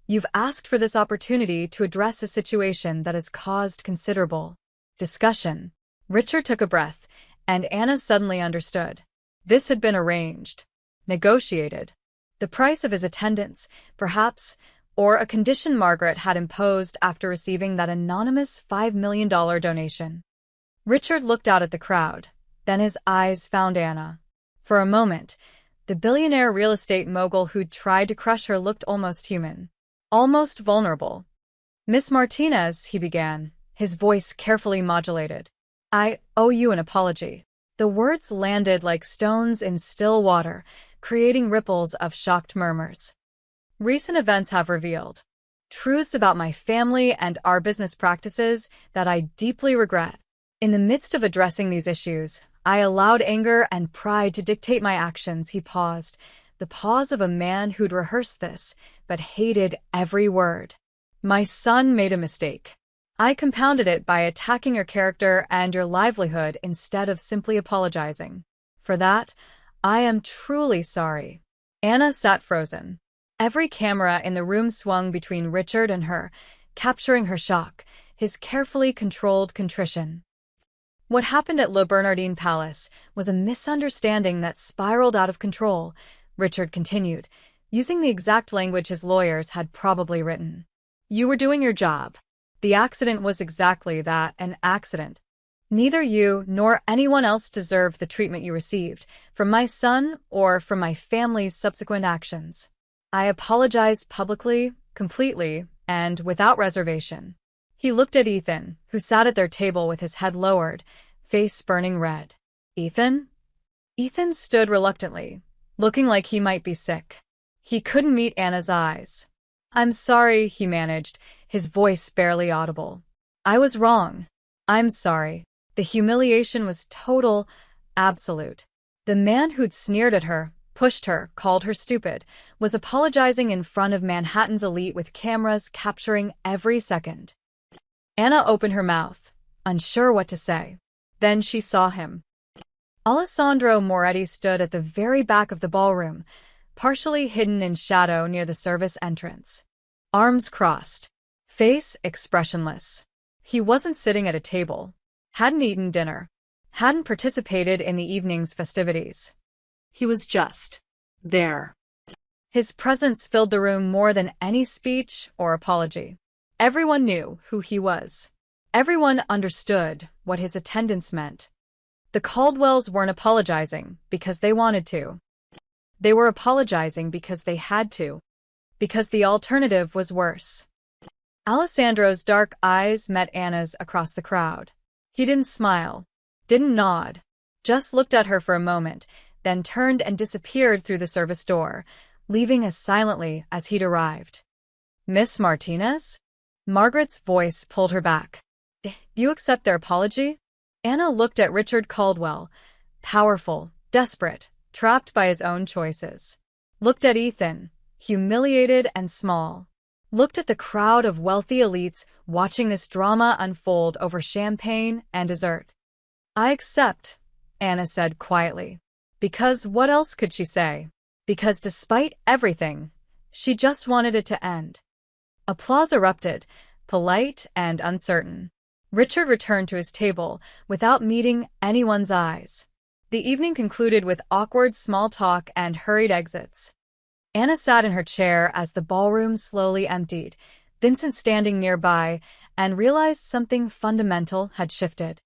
you've asked for this opportunity to address a situation that has caused considerable discussion. Richard took a breath, and Anna suddenly understood. This had been arranged, negotiated. The price of his attendance, perhaps, or a condition Margaret had imposed after receiving that anonymous $5 million donation. Richard looked out at the crowd, then his eyes found Anna. For a moment, the billionaire real estate mogul who'd tried to crush her looked almost human, almost vulnerable. Miss Martinez, he began, his voice carefully modulated. I owe you an apology. The words landed like stones in still water, creating ripples of shocked murmurs. Recent events have revealed truths about my family and our business practices that I deeply regret. In the midst of addressing these issues, I allowed anger and pride to dictate my actions. He paused, the pause of a man who'd rehearsed this, but hated every word. My son made a mistake. I compounded it by attacking your character and your livelihood instead of simply apologizing. For that, I am truly sorry. Anna sat frozen. Every camera in the room swung between Richard and her, capturing her shock, his carefully controlled contrition. What happened at Le Bernardin Palace was a misunderstanding that spiraled out of control, Richard continued, using the exact language his lawyers had probably written. You were doing your job. The accident was exactly that, an accident. Neither you nor anyone else deserved the treatment you received, from my son or from my family's subsequent actions. I apologize publicly, completely, and without reservation. He looked at Ethan, who sat at their table with his head lowered, face burning red. Ethan? Ethan stood reluctantly, looking like he might be sick. He couldn't meet Anna's eyes. I'm sorry, he managed, his voice barely audible. I was wrong. I'm sorry. The humiliation was total, absolute. The man who'd sneered at her, pushed her, called her stupid, was apologizing in front of Manhattan's elite with cameras capturing every second. Anna opened her mouth, unsure what to say. Then she saw him. Alessandro Moretti stood at the very back of the ballroom, partially hidden in shadow near the service entrance. Arms crossed, face expressionless. He wasn't sitting at a table, hadn't eaten dinner, hadn't participated in the evening's festivities. He was just there. His presence filled the room more than any speech or apology. Everyone knew who he was. Everyone understood what his attendance meant. The Caldwells weren't apologizing because they wanted to. They were apologizing because they had to. Because the alternative was worse. Alessandro's dark eyes met Anna's across the crowd. He didn't smile, didn't nod, just looked at her for a moment, then turned and disappeared through the service door, leaving as silently as he'd arrived. Miss Martinez? Margaret's voice pulled her back. Do you accept their apology? Anna looked at Richard Caldwell, powerful, desperate, trapped by his own choices. Looked at Ethan, humiliated and small, looked at the crowd of wealthy elites watching this drama unfold over champagne and dessert. "I accept," Anna said quietly. Because what else could she say? Because despite everything, she just wanted it to end. Applause erupted, polite and uncertain. Richard returned to his table without meeting anyone's eyes. The evening concluded with awkward small talk and hurried exits. Anna sat in her chair as the ballroom slowly emptied, Vincent standing nearby, and realized something fundamental had shifted.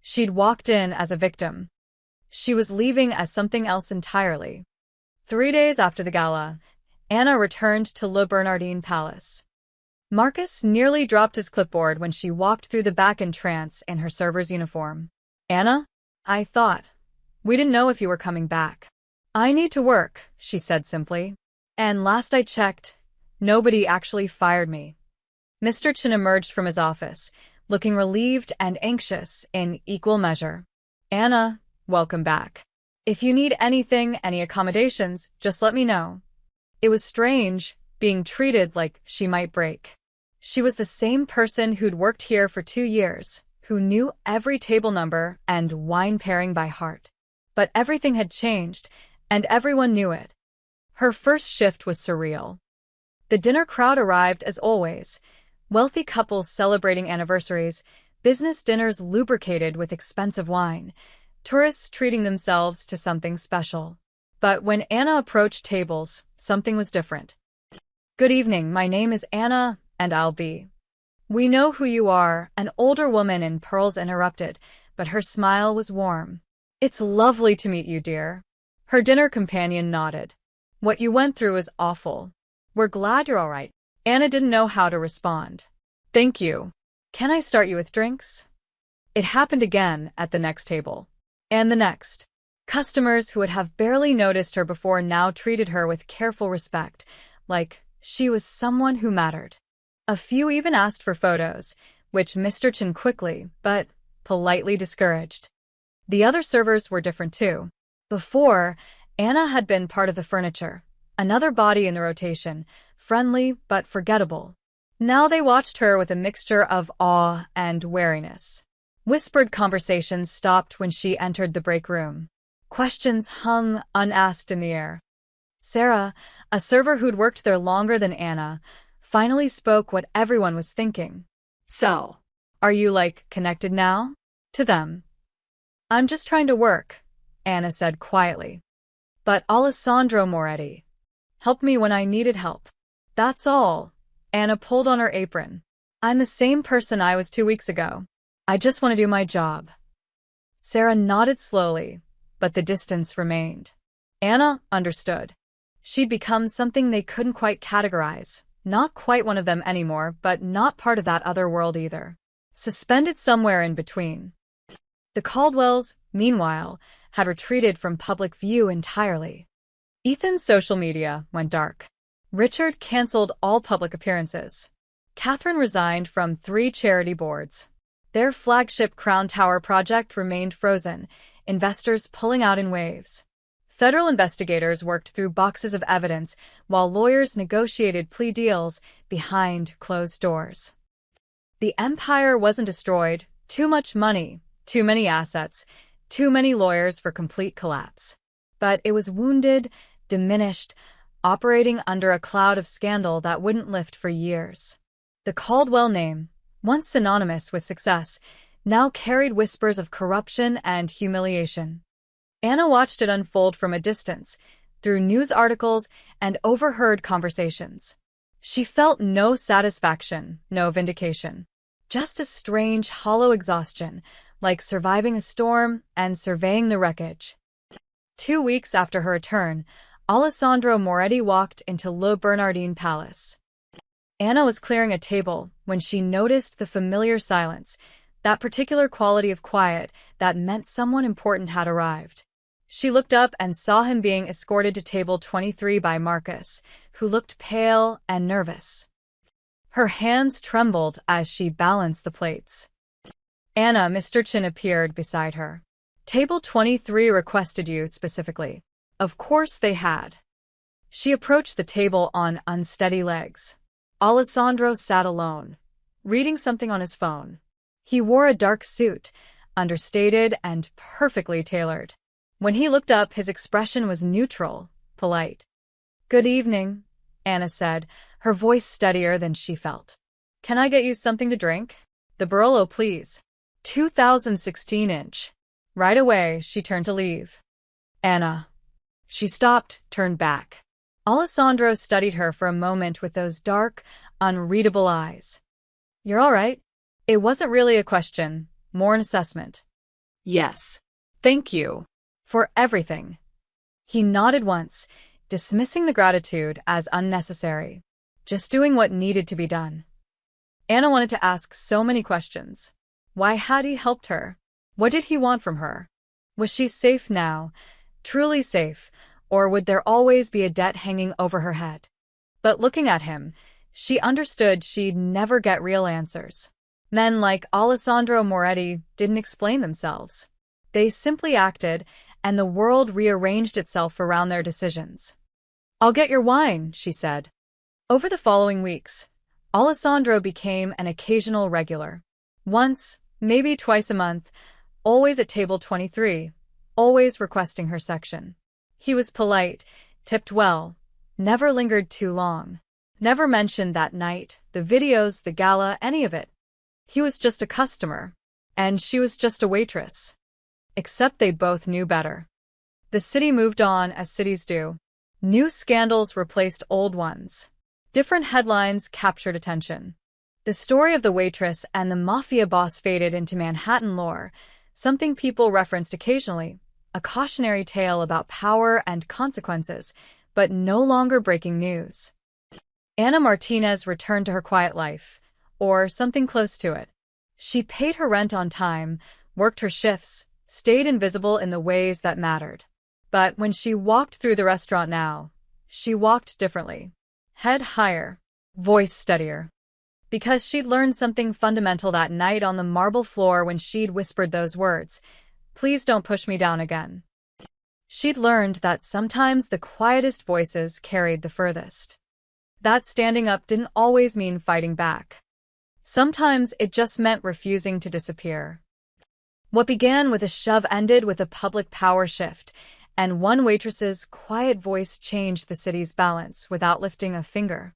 She'd walked in as a victim. She was leaving as something else entirely. 3 days after the gala, Anna returned to Le Bernardin Palace. Marcus nearly dropped his clipboard when she walked through the back entrance in her server's uniform. "Anna, I thought. We didn't know if you were coming back." "I need to work," she said simply. "And last I checked, nobody actually fired me." Mr. Chen emerged from his office, looking relieved and anxious in equal measure. "Anna, welcome back. If you need anything, any accommodations, just let me know." It was strange, being treated like she might break. She was the same person who'd worked here for 2 years, who knew every table number and wine pairing by heart. But everything had changed, and everyone knew it. Her first shift was surreal. The dinner crowd arrived as always, wealthy couples celebrating anniversaries, business dinners lubricated with expensive wine, tourists treating themselves to something special. But when Anna approached tables, something was different. "Good evening, my name is Anna, and I'll be." "We know who you are," an older woman in pearls interrupted, but her smile was warm. "It's lovely to meet you, dear." Her dinner companion nodded. "What you went through is awful. We're glad you're all right." Anna didn't know how to respond. "Thank you. Can I start you with drinks?" It happened again at the next table. And the next. Customers who would have barely noticed her before now treated her with careful respect, like she was someone who mattered. A few even asked for photos, which Mr. Chen quickly, but politely discouraged. The other servers were different too. Before, Anna had been part of the furniture, another body in the rotation, friendly but forgettable. Now they watched her with a mixture of awe and wariness. Whispered conversations stopped when she entered the break room. Questions hung unasked in the air. Sarah, a server who'd worked there longer than Anna, finally spoke what everyone was thinking. "So, "Are you, connected now?" To them. "I'm just trying to work," Anna said quietly. "But Alessandro Moretti helped me when I needed help. That's all." Anna pulled on her apron. "I'm the same person I was 2 weeks ago. I just want to do my job." Sarah nodded slowly, but the distance remained. Anna understood. She'd become something they couldn't quite categorize, not quite one of them anymore, but not part of that other world either. Suspended somewhere in between. The Caldwells, meanwhile, had retreated from public view entirely. Ethan's social media went dark. Richard canceled all public appearances. Catherine resigned from 3 charity boards. Their flagship Crown Tower project remained frozen, investors pulling out in waves. Federal investigators worked through boxes of evidence while lawyers negotiated plea deals behind closed doors. The empire wasn't destroyed. Too much money, too many assets, too many lawyers for complete collapse. But it was wounded, diminished, operating under a cloud of scandal that wouldn't lift for years. The Caldwell name, once synonymous with success, now carried whispers of corruption and humiliation. Anna watched it unfold from a distance, through news articles and overheard conversations. She felt no satisfaction, no vindication. Just a strange, hollow exhaustion, like surviving a storm and surveying the wreckage. 2 weeks after her return, Alessandro Moretti walked into Le Bernardin Palace. Anna was clearing a table when she noticed the familiar silence, that particular quality of quiet that meant someone important had arrived. She looked up and saw him being escorted to table 23 by Marcus, who looked pale and nervous. Her hands trembled as she balanced the plates. "Anna," Mr. Chen appeared beside her. "Table 23 requested you specifically." Of course they had. She approached the table on unsteady legs. Alessandro sat alone, reading something on his phone. He wore a dark suit, understated and perfectly tailored. When he looked up, his expression was neutral, polite. "Good evening," Anna said, her voice steadier than she felt. "Can I get you something to drink?" "The Barolo, please." 2016-inch. Right away, she turned to leave. "Anna." She stopped, turned back. Alessandro studied her for a moment with those dark, unreadable eyes. "You're all right?" It wasn't really a question, more an assessment. Yes. "Thank you for everything." He nodded once, dismissing the gratitude as unnecessary, just doing what needed to be done. Anna wanted to ask so many questions. Why had he helped her? What did he want from her? Was she safe now, truly safe, or would there always be a debt hanging over her head? But looking at him, she understood she'd never get real answers. Men like Alessandro Moretti didn't explain themselves. They simply acted, and the world rearranged itself around their decisions. "I'll get your wine," she said. Over the following weeks, Alessandro became an occasional regular. Once, maybe twice a month, always at table 23, always requesting her section. He was polite, tipped well, never lingered too long, never mentioned that night, the videos, the gala, any of it. He was just a customer, and she was just a waitress. Except they both knew better. The city moved on as cities do. New scandals replaced old ones. Different headlines captured attention. The story of the waitress and the Mafia boss faded into Manhattan lore, something people referenced occasionally, a cautionary tale about power and consequences, but no longer breaking news. Anna Martinez returned to her quiet life, or something close to it. She paid her rent on time, worked her shifts, stayed invisible in the ways that mattered. But when she walked through the restaurant now, she walked differently. Head higher, voice steadier. Because she'd learned something fundamental that night on the marble floor when she'd whispered those words, "Please don't push me down again." She'd learned that sometimes the quietest voices carried the furthest. That standing up didn't always mean fighting back. Sometimes it just meant refusing to disappear. What began with a shove ended with a public power shift, and one waitress's quiet voice changed the city's balance without lifting a finger.